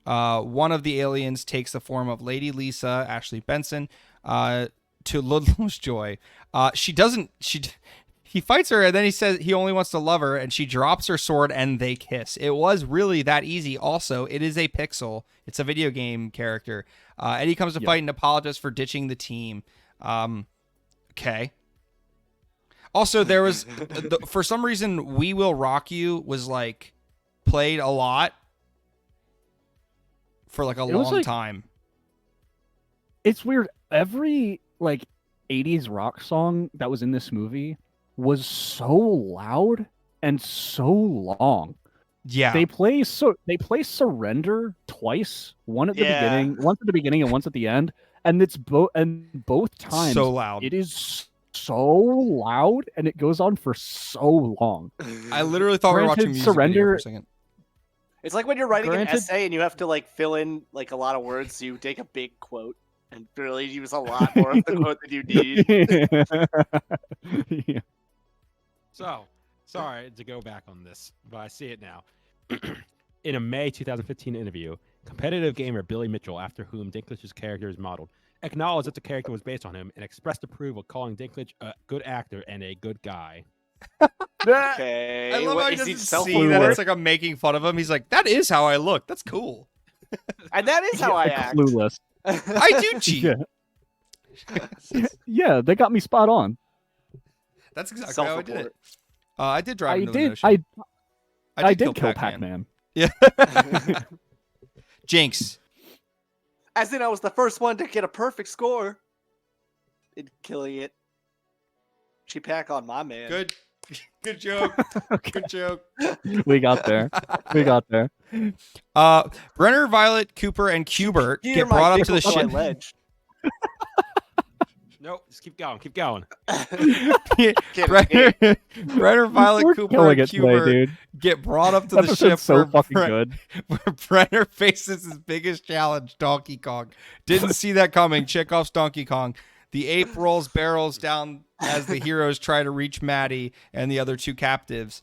One of the aliens takes the form of Lady Lisa, Ashley Benson, to Ludlow's joy. He fights her, and then he says he only wants to love her, and she drops her sword, and they kiss. It was really that easy. Also, it is a pixel. It's a video game character. Eddie comes to fight and apologizes for ditching the team. Okay. Also, there was, for some reason, We Will Rock You was, like, played a lot for, like, a long time. It's weird. Every, like, 80s rock song that was in this movie was so loud and so long. Yeah. They play Surrender twice, once at the beginning and once at the end, and both times so loud. It is so loud and it goes on for so long. I literally thought we were watching music video for a second. It's like when you're writing an essay and you have to like fill in like a lot of words, so you take a big quote and really use a lot more of the quote than you need. Yeah. So, sorry to go back on this, but I see it now. In a May 2015 interview, competitive gamer Billy Mitchell, after whom Dinklage's character is modeled, acknowledged that the character was based on him and expressed approval, calling Dinklage a good actor and a good guy. Okay. I love how he is doesn't see that it's like I'm making fun of him. He's like, that is how I look. That's cool. And that is how I act. Clueless. I do cheat. Yeah, they got me spot on. That's exactly how I did it. I did drive into the did. notion. I did kill Pac-Man. Yeah. Jinx. As in, I was the first one to get a perfect score in killing it. She pack on my man. Good joke. Good joke. We got there. Brenner, Violet, Cooper, and Qbert get brought up to the ship. Ledge. Nope, just keep going. Brenner, Violet, Cooper, and Qbert get brought up to the ship. So fucking good. Where Brenner faces his biggest challenge, Donkey Kong. Didn't see that coming. Chekhov's Donkey Kong. The ape rolls barrels down as the heroes try to reach Maddie and the other two captives.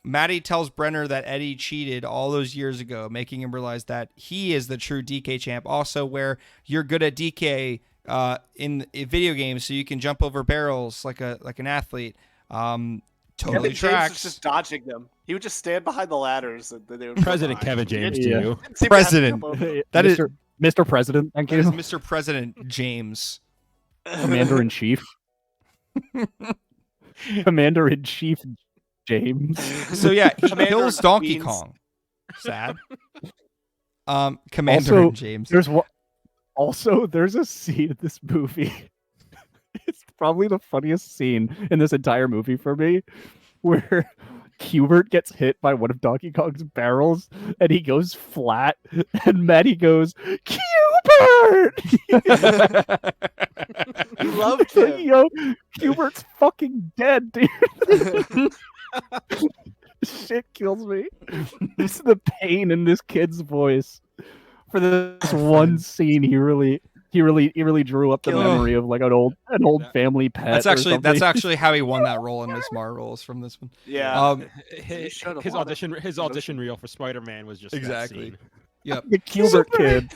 Maddie tells Brenner that Eddie cheated all those years ago, making him realize that he is the true DK champ. Also, where you're good at DK in video games, so you can jump over barrels like an athlete. Totally tracks. Was just dodging them. He would just stand behind the ladders, and then they would. President Kevin James, too. President. That is Mr. President. Thank you. That is Mr. President James. Commander-in-Chief. Commander-in-Chief James. So yeah, he kills Donkey Kong. Sad. Commander James. There's a scene in this movie. It's probably the funniest scene in this entire movie for me, where Qbert gets hit by one of Donkey Kong's barrels and he goes flat, and Maddie goes, Qbert! You loved him. Yo, Qbert's fucking dead, dude. Shit kills me. It's the pain in this kid's voice. For this one scene, he really drew up the memory of like an old family pet. That's actually how he won that role in Miss Marvel's from this one. Yeah. His audition reel for Spider-Man was just exactly. That scene. Yep. The Qbert kid.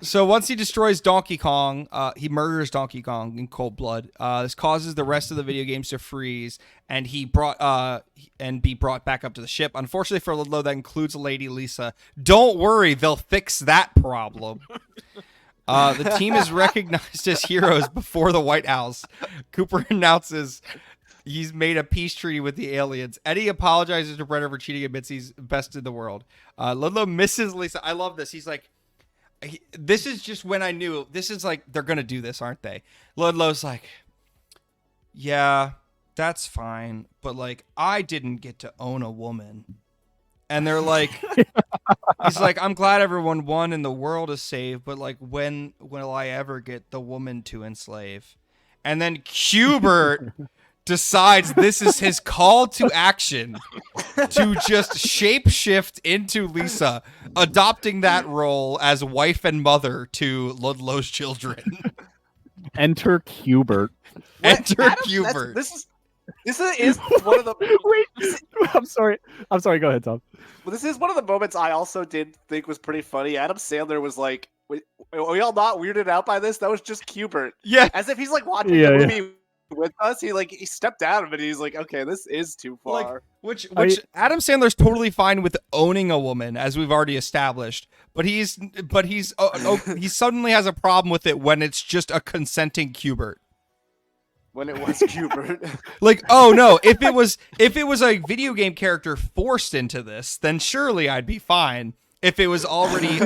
So once he destroys Donkey Kong, he murders Donkey Kong in cold blood. This causes the rest of the video games to freeze, and be brought back up to the ship. Unfortunately for Ludlow, that includes Lady Lisa. Don't worry, they'll fix that problem. The team is recognized as heroes before the White House. Cooper announces he's made a peace treaty with the aliens. Eddie apologizes to Brenner for cheating, admits he's best in the world. Ludlow misses Lisa. I love this. He's like, this is just when I knew this is like, they're going to do this, aren't they? Ludlow's like, yeah, that's fine. But like, I didn't get to own a woman. And they're like, he's like, I'm glad everyone won and the world is saved. But like, when will I ever get the woman to enslave? And then Qbert decides this is his call to action to just shapeshift into Lisa, adopting that role as wife and mother to Ludlow's children. Enter Qbert. Enter Qbert. This is one of the. Wait, I'm sorry. Go ahead, Tom. Well, this is one of the moments I also did think was pretty funny. Adam Sandler was like, "Are we all not weirded out by this? That was just Qbert." Yeah. As if he's like watching the movie with us. He stepped out of it. He's like, "Okay, this is too far." Which Adam Sandler's totally fine with owning a woman, as we've already established. But he suddenly has a problem with it when it's just a consenting Qbert. When it was Qbert. Like, oh no, if it was a video game character forced into this, then surely I'd be fine. If it was already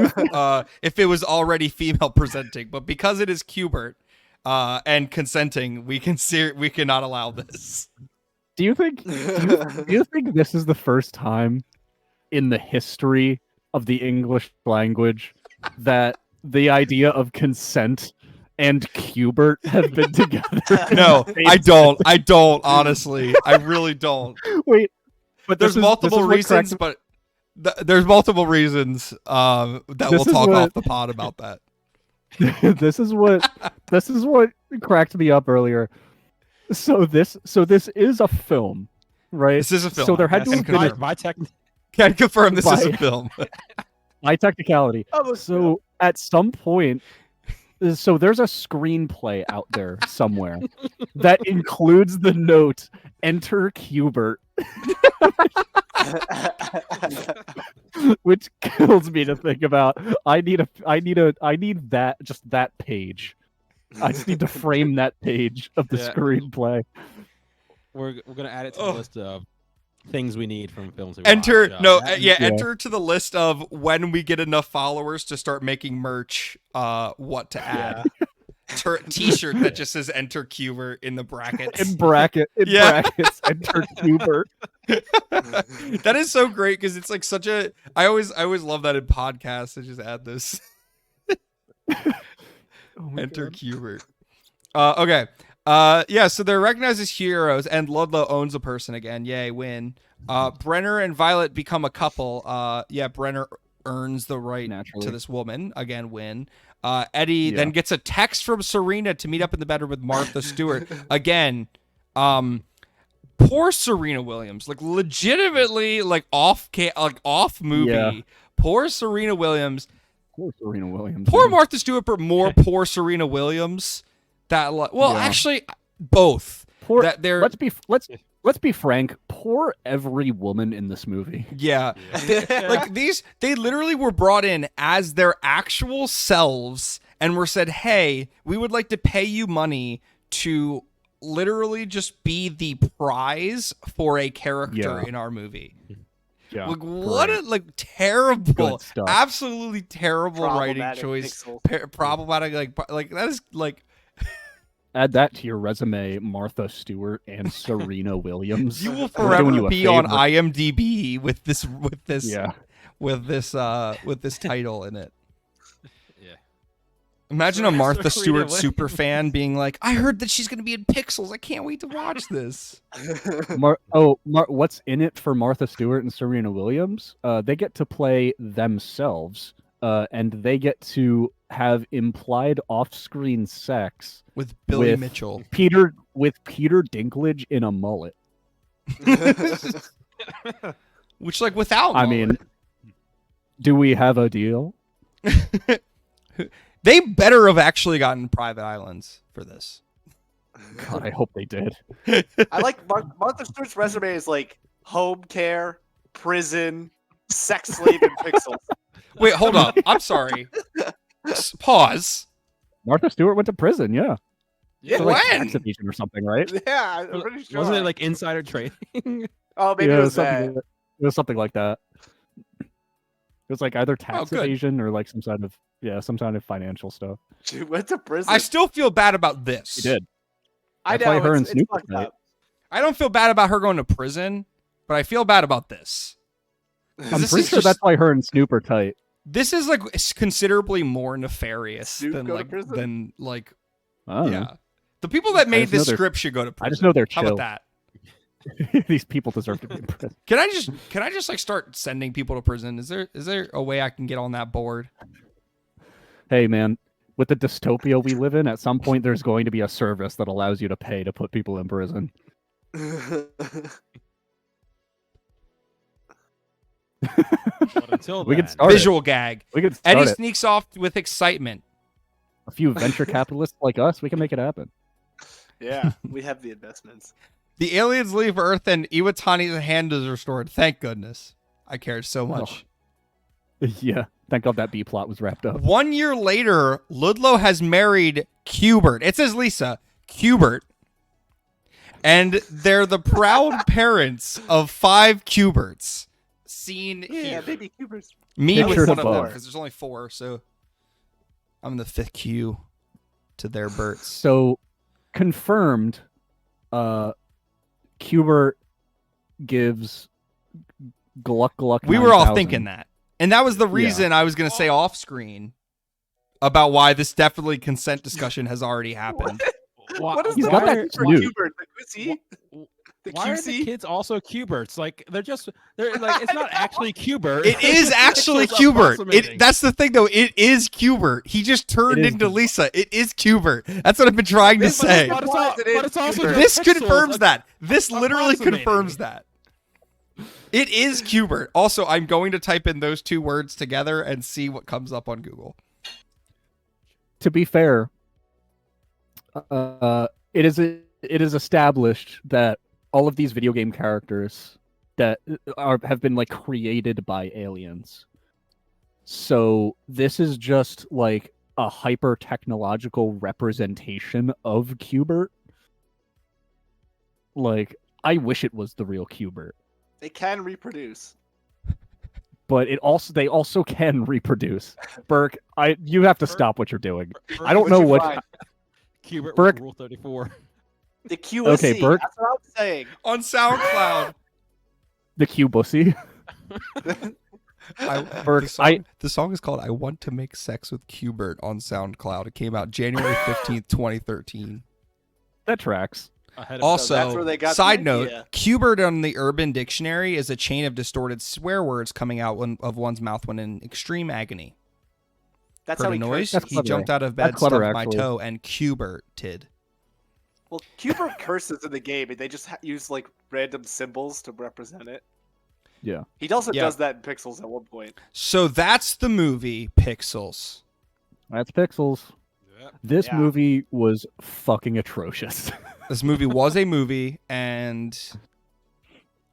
female presenting, but because it is Qbert and consenting, we cannot allow this. Do you think this is the first time in the history of the English language that the idea of consent and Qbert have been together? No, I don't, honestly. I really don't. Wait, but there's multiple reasons, but there's multiple reasons that we'll talk off the pod about that. This is what cracked me up earlier. So this is a film, right? This is a film. So there had to have been can confirm this is a film. By technicality. So at some point, so there's a screenplay out there somewhere that includes the note "Enter Qbert," which kills me to think about. I need that page. I just need to frame that page of the screenplay. We're gonna add it to the list of things we need from films. Enter to the list of when we get enough followers to start making merch. What to add? T-shirt that just says "Enter Qbert" in the brackets. In brackets, "Enter Qbert." That is so great because it's like such a. I always love that in podcasts. I just add this. Enter Qbert. Okay. Yeah, so they're recognized as heroes, and Ludlow owns a person again. Yay, win. Brenner and Violet become a couple. Yeah, Brenner earns the right to this woman. Again, win. Eddie then gets a text from Serena to meet up in the bedroom with Martha Stewart. Again, poor Serena Williams. Like, legitimately, like, off movie. Yeah. Poor Serena Williams. Poor Martha Stewart, but more poor Serena Williams. Actually, both. Let's be frank. Poor every woman in this movie. Yeah. They literally were brought in as their actual selves and were said, "Hey, we would like to pay you money to literally just be the prize for a character in our movie." Yeah, what a terrible, absolutely terrible writing choice. Problematic, like that is like. Add that to your resume, Martha Stewart and Serena Williams. You will forever be on IMDb with this title in it. Yeah. Imagine a Martha Stewart super fan being like, "I heard that she's going to be in Pixels. I can't wait to watch this." What's in it for Martha Stewart and Serena Williams? They get to play themselves, and they get to have implied off-screen sex with Billy Mitchell, Peter Dinklage in a mullet. Which, like, without mullet. I mean, do we have a deal? They better have actually gotten private islands for this. God, I hope they did. I like Martha Stewart's resume is like home care, prison, sex slave, and Pixels. Wait, hold up. I'm sorry. Pause. Martha Stewart went to prison, yeah. Yeah, so, like, tax evasion or something, right? Yeah, I'm pretty sure. Wasn't it like insider trading? Oh, maybe it was that. It was something like that. It was like either tax evasion or like some kind of financial stuff. She went to prison. I still feel bad about this. She did. I know. Her and Snoop I don't feel bad about her going to prison, but I feel bad about this. I'm pretty sure that's why her and Snoop are tight. This is like considerably more nefarious Snoop than oh. Yeah. The people that made this script should go to prison. I just know they're chill. How about that? These people deserve to be in prison. Can I just like start sending people to prison? Is there a way I can get on that board? Hey man, with the dystopia we live in, at some point there's going to be a service that allows you to pay to put people in prison. But until We then, could start it. Visual gag. We could start Eddie it. sneaks off with excitement. A few venture capitalists like us, we can make it happen. Yeah, we have the investments. The aliens leave Earth and Iwatani's hand is restored. Thank goodness. I cared so much. Yeah. Thank God that B plot was wrapped up. 1 year later, Ludlow has married Qbert. It says Lisa. Qbert. And they're the proud parents of 5 Qberts. Seen Yeah, here. baby Qberts. Me Pictured with one of them, above. because there's only 4, so I'm the 5th Q to their Berts. So confirmed, Qbert gives Gluck Gluck. We were all 9000. thinking that. And that was the reason I was going to say off screen about why this definitely consent discussion has already happened. What is He's the got that word for snoot. Qbert? The QC? The why are the QC? kids also Qberts? Like they're like it's not actually Qbert. It is actually Pixels Qbert. approximating. That's the thing, though. It is Qbert. He just turned It is into Qbert. Lisa. It is Qbert. That's what I've been trying to This is say. what- but it's also Qbert. just This pixels confirms that. This literally approximating. confirms that. It is Qbert. Also, I'm going to type in those 2 words together and see what comes up on Google. To be fair, it is established that all of these video game characters that have been like created by aliens. So this is just like a hyper technological representation of Qbert. Like, I wish it was the real Qbert, They can reproduce. but they also can reproduce. Burke, you have to stop what you're doing. I don't What'd know you what. find? Qbert Burke- Rule 34. The QC. Okay, Burke. That's what I'm saying. On SoundCloud. The Q bussy. Burke, The song is called I Want to Make Sex with Qbert on SoundCloud. It came out January 15th, 2013. That tracks. Ahead of Also, that's where they got the side note, idea. Qbert on the Urban Dictionary is a chain of distorted swear words coming out of one's mouth when in extreme agony. That's Heard how a he noise? curses. He jumped out of bed, That's clever, stubbed my actually. toe, and Qberted. Well, Qbert curses in the game, and they just use like random symbols to represent it. Yeah. He also Yeah. does that in Pixels at one point. So that's the movie Pixels. That's Pixels. Yep. This Yeah. movie was fucking atrocious. This movie was a movie, and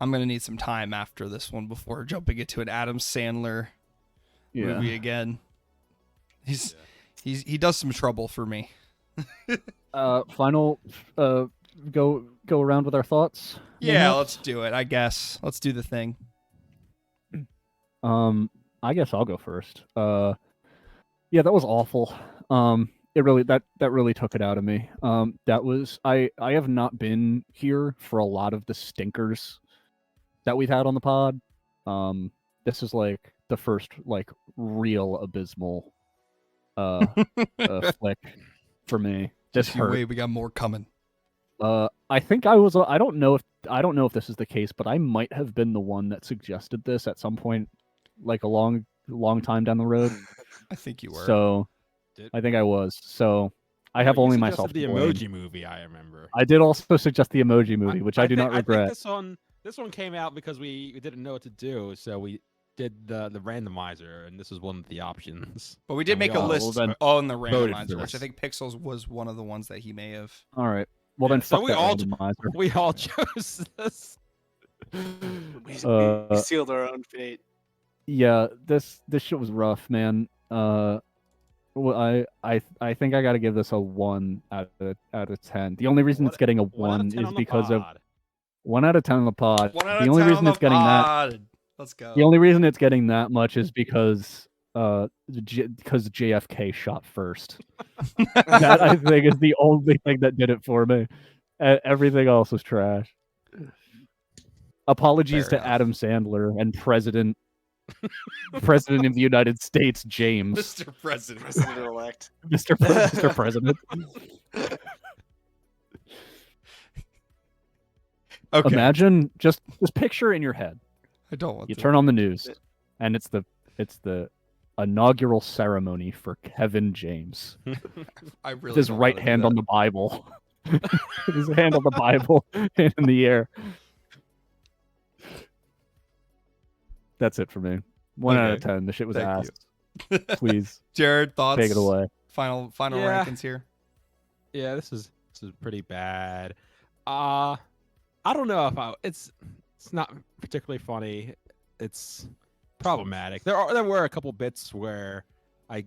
I'm gonna need some time after this one before jumping into an Adam Sandler movie again. He does some trouble for me. Final go around with our thoughts. Yeah, maybe? let's do it. I guess let's do the thing. I guess I'll go first. Yeah, that was awful. It really that really took it out of me. That was I have not been here for a lot of the stinkers that we've had on the pod. This is like the first like real abysmal flick for me. This Just you hurt. wait, we got more coming. I think I was. I don't know if this is the case, but I might have been the one that suggested this at some point, like a long time down the road. I think you were. So I think I was. So I have You only suggested myself. the to blame. Emoji Movie, I remember. I did also suggest the Emoji Movie, which I do not regret. I think this one came out because we didn't know what to do, so we did the randomizer, and this was one of the options. But we did And make we a all list then on the voted for randomizer, which I this. think Pixels was one of the ones that he may have. All right. Well then, So fuck we that all- randomizer. We all chose this. We sealed our own fate. Yeah, this shit was rough, man. Well, I think I got to give this a 1 out of 10. The only reason it's getting a 1 is because of 1 out of 10 on the pod. 1 out The of only 10 reason on it's the getting that. pod. Let's go. The only reason it's getting that much is because JFK shot first. That I think is the only thing that did it for me. Everything else was trash. Apologies Fair to enough. Adam Sandler and President of the United States, James, Mr. President. President-elect. Mr. President. Okay. Imagine just picture in your head. I don't want You to. turn on the news, and it's the inaugural ceremony for Kevin James. I really With his don't right wanna do hand that. on the Bible. His hand on the Bible, hand in the air. That's it for me. 1 out of Okay. 10. The shit was Thank ass. Please Jared, thoughts? take it away. Final Yeah. rankings here. Yeah, this is pretty bad. I don't know if it's not particularly funny. It's problematic. There were a couple bits where I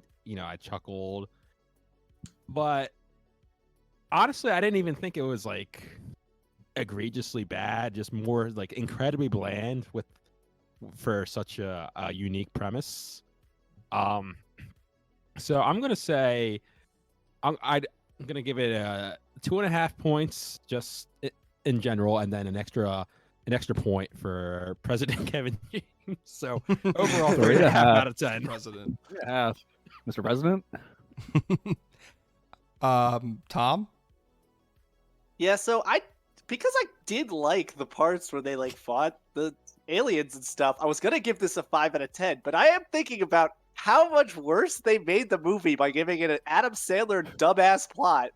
chuckled, but honestly, I didn't even think it was like egregiously bad. Just more like incredibly bland for such a unique premise. So I'm gonna say I'm gonna give it 2.5 points just in general, and then an extra point for President Kevin James. So overall, 3.5 out of 10. President. Yeah. Mr. President? Tom? Yeah, so because I did like the parts where they like fought the aliens and stuff, I was gonna give this a 5 out of 10, but I am thinking about how much worse they made the movie by giving it an Adam Sandler dumbass plot.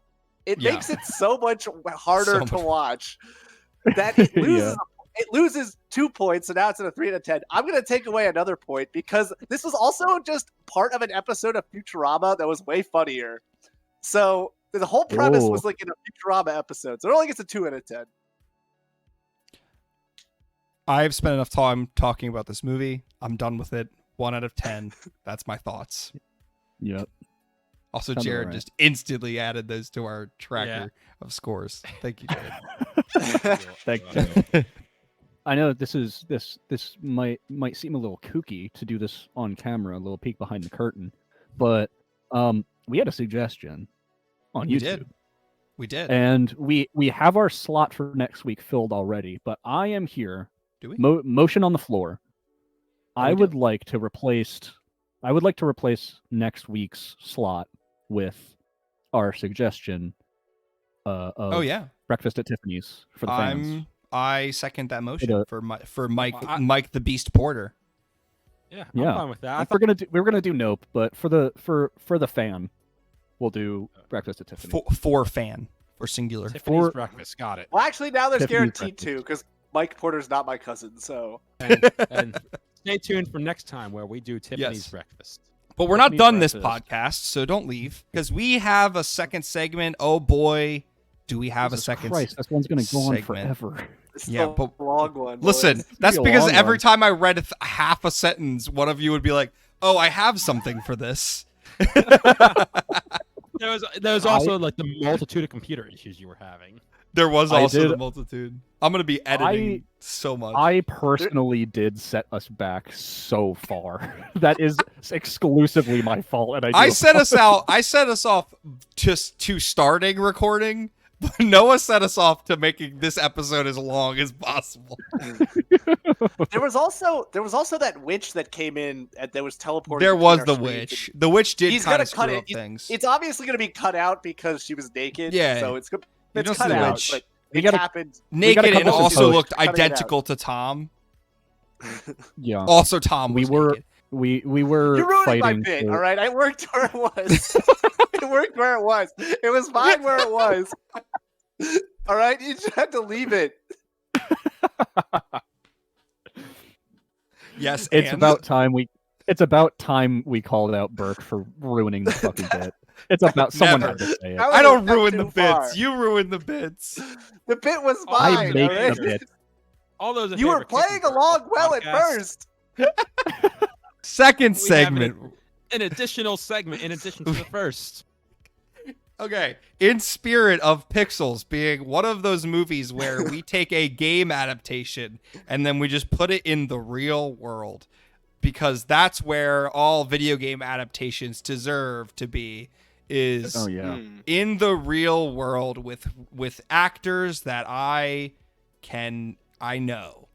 It Yeah. makes it so much harder So to much- watch that it loses. Yeah. It loses 2 points, so now it's at a 3 out of 10. I'm gonna take away another point because this was also just part of an episode of Futurama that was way funnier. So the whole premise Whoa. was like in a Futurama episode, so it only gets a 2 out of 10. I've spent enough time talking about this movie. I'm done with it. 1 out of 10. That's my thoughts. Yep. Also, Sounds Jared alright. just instantly added those to our tracker of scores. Thank you, Jared. Thank you. I know this might seem a little kooky to do this on camera, a little peek behind the curtain, but we had a suggestion on YouTube. We did. And we have our slot for next week filled already, but I am here. Do we? Motion on the floor. I we do. would like to replace next week's slot with our suggestion of Oh yeah. Breakfast at Tiffany's for the fans. I second that motion a- for Mike I- Mike the Beast Porter. Yeah, Yeah. I'm fine with that. I If we were gonna do Nope, but for the fan, we'll do Breakfast at Tiffany's. For fan. For singular. Tiffany's for- breakfast. Got it. Well, actually, now there's Tiffany's guaranteed breakfast. 2 because Mike Porter's not my cousin. So And stay tuned for next time where we do Tiffany's Yes. breakfast. But we're not Tiffany's done this breakfast. podcast, so don't leave because we have a second segment. Oh boy, do we have Jesus a second? Christ, this one's gonna go on segment. forever. this is Yeah, the but- long one. Listen, boys. that's be a because long every one. time I read half a sentence, one of you would be like, "Oh, I have something for this." There was also like the multitude of computer issues you were having. There was I also did- the multitude. I'm gonna be editing so much. I personally did set us back so far. That is exclusively my fault, and I set us off just to starting recording. But Noah set us off to making this episode as long as possible. There was also that witch that came in that was teleported. There between was our the screens. witch. The witch did He's kind gonna of cut screw it. up things. It's obviously going to be cut out because she was naked. Yeah. So it's You it's don't cut see the out. witch. But We it gotta- happened. Naked got a and couple also posts. looked Cutting it out. identical to Tom. Yeah, Also, Tom we was were naked. we were You're ruining my fighting. bit. for- All right, I worked where it was. It worked where it was. It was fine where it was. All right, you just had to leave it. Yes, It's and about time we called out Burke for ruining the fucking bit. It's about someone Never. had to say it. That I don't was ruin too the bits. far. You ruin the bits. The bit was I fine. make all right? the bit. All those in You were favor of kicking playing along well at podcast, first. Second we have segment. an additional segment in addition to the first. Okay, in spirit of Pixels being one of those movies where we take a game adaptation and then we just put it in the real world, because that's where all video game adaptations deserve to be, is Oh yeah. Hmm. in the real world with actors that I know.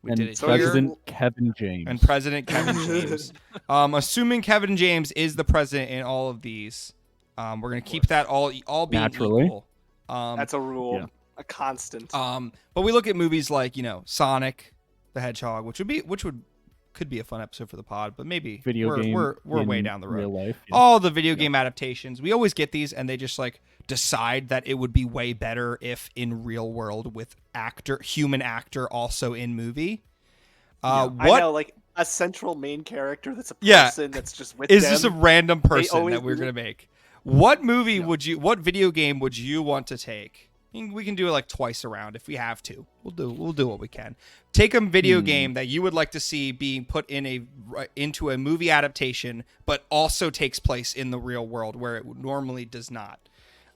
We And did it So here. President Kevin James. And President Kevin James. Assuming Kevin James is the president in all of these, we're gonna keep that all being Naturally. equal. That's a rule, Yeah. a constant. But we look at movies like Sonic the Hedgehog, which would could be a fun episode for the pod, but maybe Video game. we're way in down the road. Real life. Yeah. All the video game adaptations, we always get these, and they just like decide that it would be way better if in real world with human actor also in movie. I What know, like a central main character that's a Yeah. person that's just with is them. just a random person always that we're do gonna make? What movie what video game would you want to take? We can do it like twice around if we have to. We'll do what we can. Take a video game that you would like to see being put in into a movie adaptation, but also takes place in the real world where it normally does not.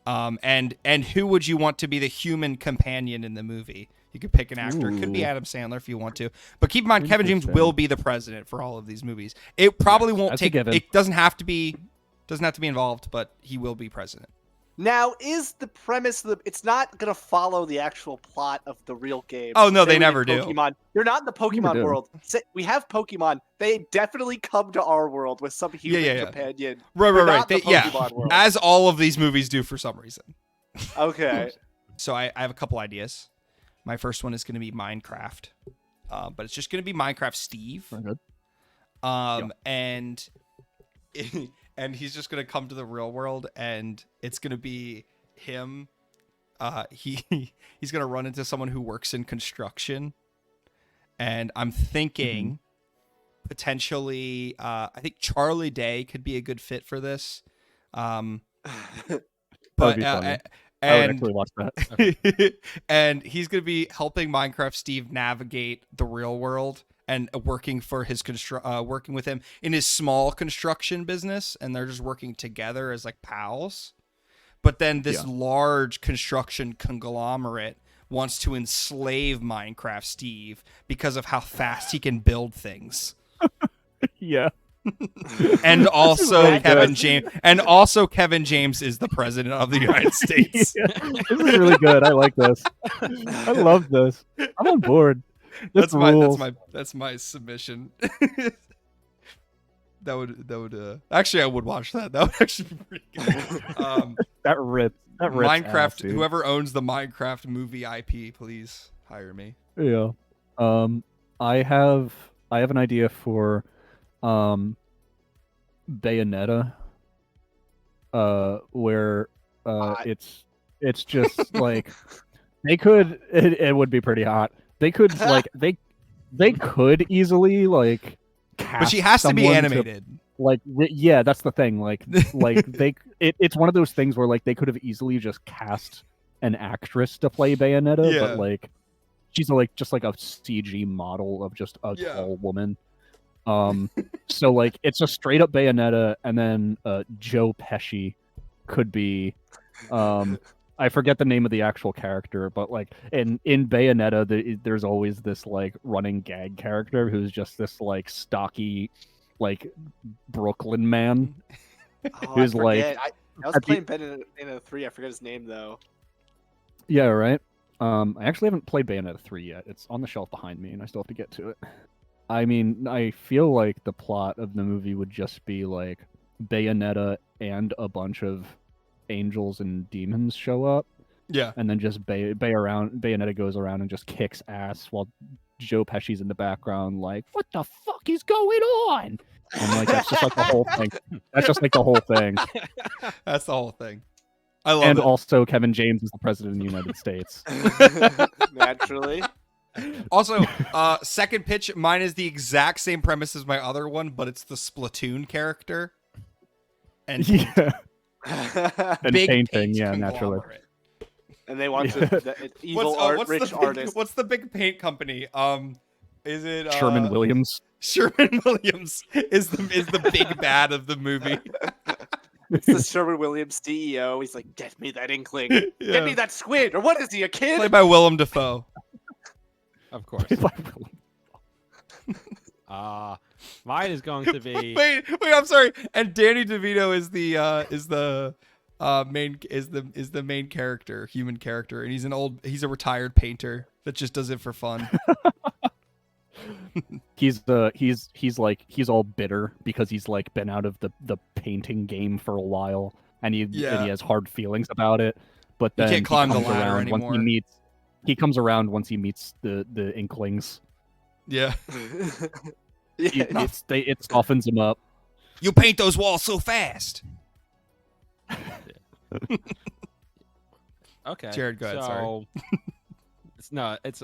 And who would you want to be the human companion in the movie? You could pick an actor. It could be Ooh. Adam Sandler if you want to. But keep in mind, Kevin James Interesting. will be the president for all of these movies. It probably won't that's a take. given. It doesn't have to be involved, but he will be president. Now, is the premise it's not gonna follow the actual plot of the real game? Oh, no, Say they we never did do. Pokemon. They're not in the Pokemon do. world. Say, we have Pokemon. They definitely come to our world with some human yeah. companion. Right. They're not in the Yeah, Pokemon world. as all of these movies do for some reason. Okay. So I have a couple ideas. My first one is going to be Minecraft, but it's just going to be Minecraft Steve. Very good. And and he's just going to come to the real world, and it's going to be him. He's going to run into someone who works in construction, and I'm thinking potentially, I think Charlie Day could be a good fit for this. That'd But be funny. I would and actually watch that. and he's going to be helping Minecraft Steve navigate the real world and working for his working with him in his small construction business, and they're just working together as like pals. But then this large construction conglomerate wants to enslave Minecraft Steve because of how fast he can build things. Yeah. And also really Kevin good. James, and also Kevin James is the president of the United States. Yeah. This is really good. I like this. I love this. I'm on board. This rules. That's my submission. that would actually I would watch that. That would actually be pretty good. That rips. That rips Minecraft. ass, dude. Whoever owns the Minecraft movie IP, please hire me. Yeah. I have an idea for Bayonetta. Where it's just like they could it would be pretty hot. They could like they could easily like cast But she has to be someone animated. yeah, that's the thing. Like it's one of those things where like they could have easily just cast an actress to play Bayonetta, Yeah. but like she's like just like a CG model of just a tall woman. So like it's a straight up Bayonetta, and then Joe Pesci could be I forget the name of the actual character, but like in Bayonetta there's always this like running gag character who's just this like stocky like Brooklyn man who's like I was playing Bayonetta 3. I forget his name though. yeah, right. I actually haven't played Bayonetta 3 yet. It's on the shelf behind me and I still have to get to it. I mean, I feel like the plot of the movie would just be like Bayonetta and a bunch of angels and demons show up. Yeah. And then just Bayonetta goes around and just kicks ass while Joe Pesci's in the background like, what the fuck is going on? And like that's just like the whole thing. That's just like the whole thing. That's the whole thing. I love And it. also Kevin James is the president of the United States. Naturally. Also, second pitch, mine is the exact same premise as my other one, but it's the Splatoon character. And Yeah. And big painting, paint yeah, naturally. conglomerate. And they want Yeah. the evil rich artist. What's the big paint company? Is it Sherman Williams. Sherman Williams is the big bad of the movie. It's the Sherman Williams CEO. He's like, get me that inkling. Get Yeah. me that squid. Or what is he, a kid? Played by Willem Dafoe. Of course. Mine is going to be Wait, I'm sorry. And Danny DeVito is the main character, human character, and he's a retired painter that just does it for fun. He's all bitter because he's like been out of the painting game for a while, and he has hard feelings about it. But then can't climb the comes ladder around anymore. He comes around once he meets the Inklings. Yeah. Yeah. It softens them up. You paint those walls so fast. Okay. Jared, go ahead, sorry.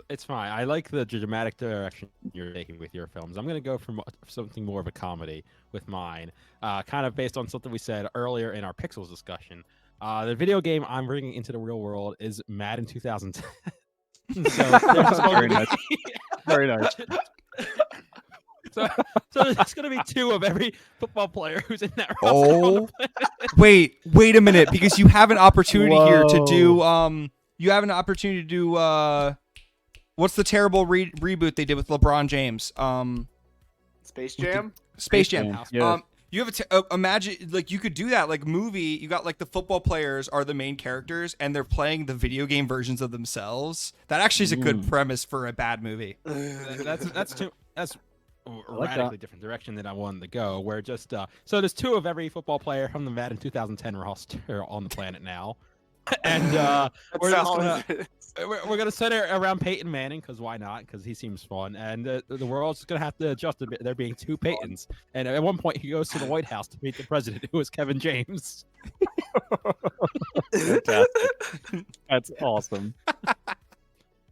It's fine. I like the dramatic direction you're taking with your films. I'm gonna go for something more of a comedy with mine, kind of based on something we said earlier in our Pixels discussion. The video game I'm bringing into the real world is Madden 2010. So there's Very nice. Very nice. So there's gonna be 2 of every football player who's in that roster. On the planet. Wait a minute, because you have an opportunity here to do Whoa. you have an opportunity to do what's the terrible reboot they did with LeBron James? Space Jam. Space Jam. Yeah. You have imagine like you could do that like movie. You got like the football players are the main characters and they're playing the video game versions of themselves. That actually is a good premise for a bad movie. That's a like radically different direction than I wanted to go. Where just so there's 2 of every football player from the Madden 2010 roster on the planet now, and we're gonna set it around Peyton Manning because why not? Because he seems fun, and the world's gonna have to adjust a bit. There being 2 Peytons, and at one point he goes to the White House to meet the president, who is Kevin James. Fantastic. That's awesome.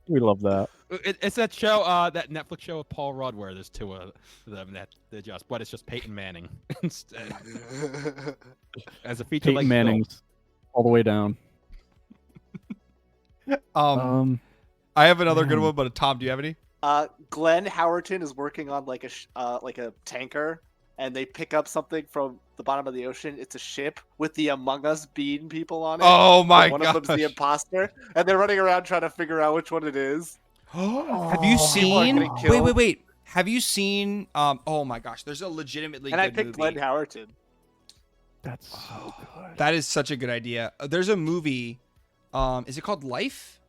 We love that. It's that show, that Netflix show with Paul Rudd, where there's 2 of them that they adjust, but it's just Peyton Manning instead as a feature. Peyton Manning's all the way down. I have another good one, but Tom, do you have any? Glenn Howerton is working on like a tanker, and they pick up something from the bottom of the ocean. It's a ship with the Among Us bean people on it. Oh my god! One of them's the imposter, and they're running around trying to figure out which one it is. Have you seen? Wait! Have you seen? Oh my gosh! There's a legitimately and good I picked movie. Glenn Howerton. That's so good. That is such a good idea. There's a movie. Is it called Life?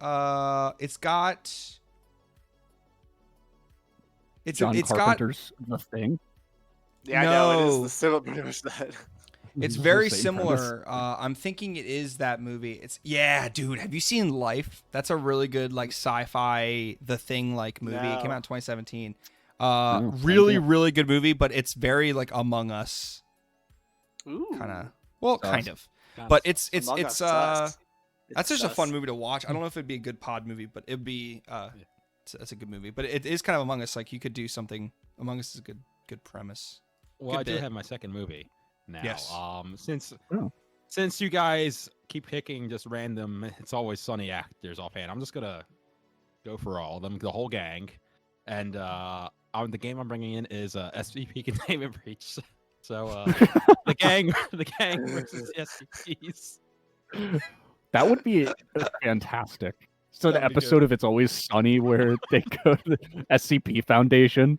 It's got. John Carpenter's The Thing. Yeah, I know it is pretty much that. It's very similar. I'm thinking it is that movie. Dude. Have you seen Life? That's a really good like sci-fi The Thing like movie. No. It came out in 2017. No, Really good movie, but it's very like Among Us Ooh. kind of. Well, Sucks. kind of. But it's Among Us that's sucks. just a fun movie to watch. I don't know if it'd be a good pod movie, but it'd be that's a good movie. But it is kind of Among Us. Like you could do something. Among Us is a good premise. Well, Good I do bit. have my second movie now. Yes. Since you guys keep picking just random It's Always Sunny actors offhand, I'm just gonna go for all of them, the whole gang. And the game I'm bringing in is SVP Containment Breach. So the gang versus SVPs. That would be fantastic. So the That'd be episode of It's Always Sunny where they go to the SCP Foundation.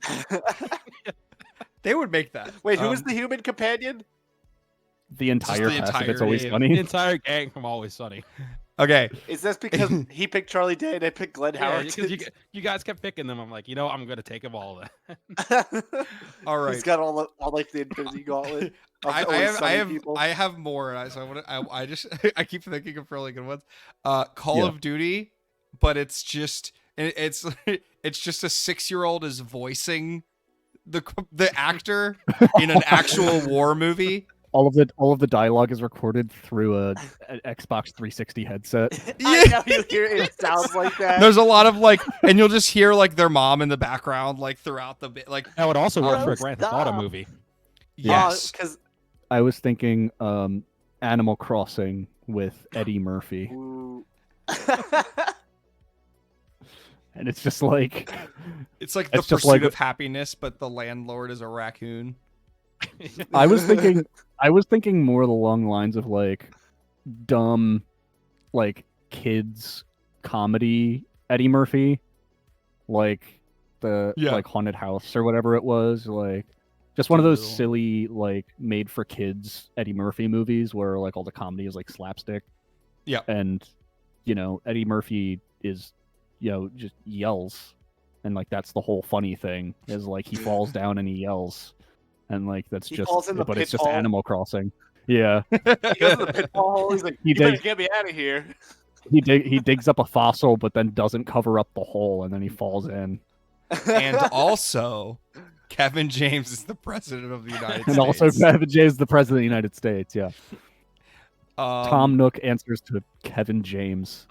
They would make that. Wait, who was the human companion? The entire the cast of It's Always The Sunny. entire gang from Always Sunny. Okay. Is this because he picked Charlie Day and I picked Glenn Yeah, Howerton? because you guys kept picking them. I'm like, I'm gonna take them all. All right. He's got all like the Infinity Gauntlet. of I Always Sunny have people. I have more. I just I keep thinking of really good ones. Call Yeah. of Duty, but it's just it's a 6-year-old is voicing the actor in an actual war movie. All of the dialogue is recorded through an Xbox 360 headset. I know you hear it. It sounds like that. There's a lot of like, and you'll just hear like their mom in the background, like throughout the bit. Like, That would also work for a Oh, Grand Theft Auto stop. movie. yes, because I was thinking Animal Crossing with Eddie Murphy. And it's just like it's like the it's just pursuit like- of happiness, but the landlord is a raccoon. I was thinking more along the lines of like dumb like kids comedy Eddie Murphy, like the Yeah. like Haunted House or whatever it was, like just one of those Cool. silly like made for kids Eddie Murphy movies where like all the comedy is like slapstick. Yeah. And Eddie Murphy is just yells, and like that's the whole funny thing is like he falls down and he yells. And like that's He just, falls in the but it's just pitfall. Animal Crossing. Yeah, he goes to the pitfall hole. He's like, He you better did. get me out of here. he digs up a fossil, but then doesn't cover up the hole, and then he falls in. And also, Kevin James is the president of the United And States. also, Kevin James, the president of the United States. Yeah. Tom Nook answers to Kevin James.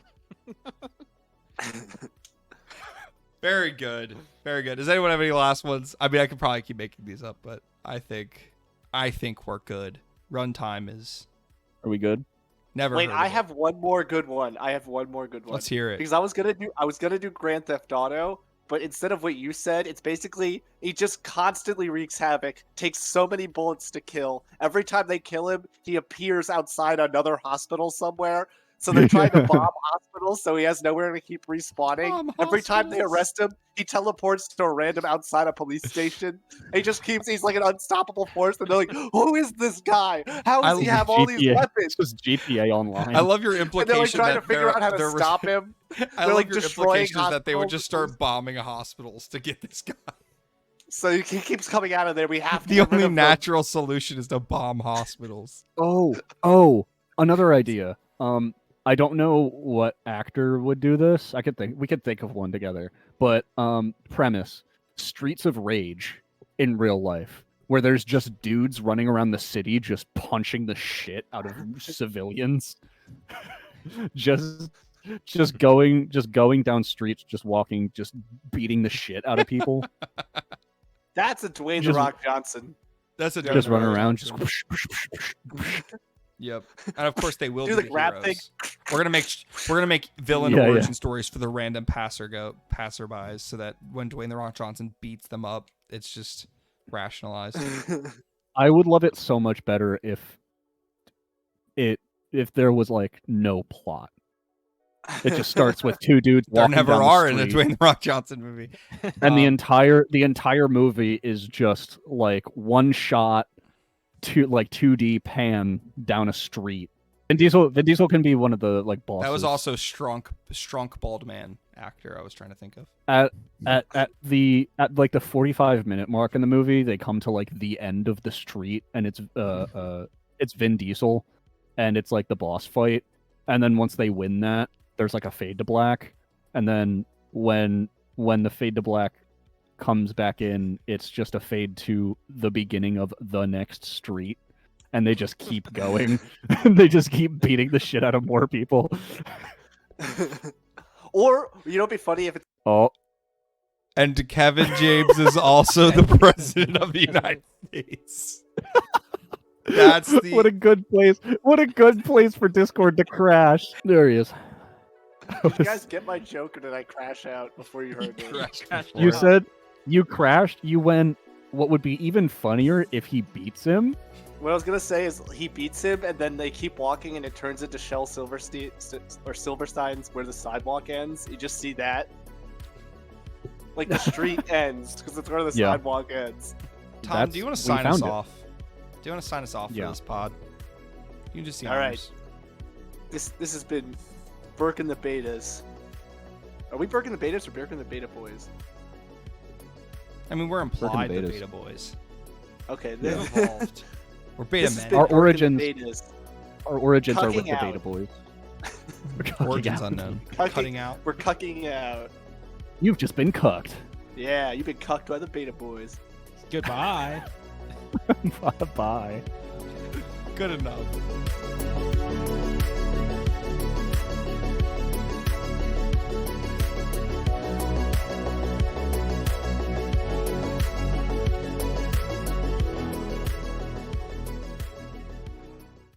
Very good. Very good. Does anyone have any last ones? I mean, I could probably keep making these up, but I think we're good. Runtime is Are we good? never. Wait, heard I of it. have one more good one. Let's hear it. Because I was gonna do Grand Theft Auto, but instead of what you said, it's basically he just constantly wreaks havoc, takes so many bullets to kill. Every time they kill him, he appears outside another hospital somewhere. So they're trying to bomb hospitals, so he has nowhere to keep respawning. Bomb Every time they hospitals. arrest him, he teleports to a random outside a police station. He just he's like an unstoppable force, and they're like, who is this guy? How does he have all these GTA. weapons? It's just GTA Online. I love your And they're like implication trying that to figure out how to stop him. I They're, love like, your destroying implication is that they would hospitals. just start bombing hospitals to get this guy. So he keeps coming out of there. We have to The get rid only of him. natural solution is to bomb hospitals. Oh, another idea. I don't know what actor would do this. We could think of one together. But premise: Streets of Rage in real life, where there's just dudes running around the city just punching the shit out of civilians. just going down streets, just walking, just beating the shit out of people. That's a Dwayne The Just- Rock Johnson. That's a Just running around, just Yep, and of course they will Do be the grab heroes. thing. We're gonna make villain Yeah, origin stories for the random passerbys, so that when Dwayne the Rock Johnson beats them up, it's just rationalized. I would love it so much better if there was like no plot. It just starts with two dudes There walking never down are the in a street, Dwayne the Rock Johnson movie. and the Um, entire movie is just like one shot, 2D pan down a street. Vin Diesel can be one of the like bosses. That was also Strunk bald man actor I was trying to think of. at the 45-minute mark in the movie. They come to like the end of the street, and it's Vin Diesel, and it's like the boss fight. And then once they win that, there's like a fade to black, and then when the fade to black comes back in, it's just a fade to the beginning of the next street, and they just keep going. They just keep beating the shit out of more people. Or it'd be funny if it's Oh, And Kevin James is also the president of the United States. That's the what a good place! What a good place for Discord to crash. There he is. Did you guys get my joke, or did I crash out before you heard me? You said you crashed. You went. What would be even funnier if he beats him? What I was gonna say is he beats him, and then they keep walking, and it turns into Shell Silverstein's where the sidewalk ends. You just see that, like the street ends, because it's where the Yeah. sidewalk ends. Tom, do you want to we sign us found it. off? Do you want to sign us off Yeah. for this pod? You can just see All right. honors. This has been Burke and the Betas. Are we Burke and the Betas or Burke and the Beta Boys? I mean, we're implied the betas. beta boys. Okay, We've this, evolved. We're beta this has men. been Our Burke and the origins- Betas. Our origins are with Cucking the out. Beta Boys. We're cucking Origins out. unknown. Cucking- Cutting out. We're cucking out. You've just been cucked. Yeah, you've been cucked by the Beta Boys. Goodbye. Bye. Good enough.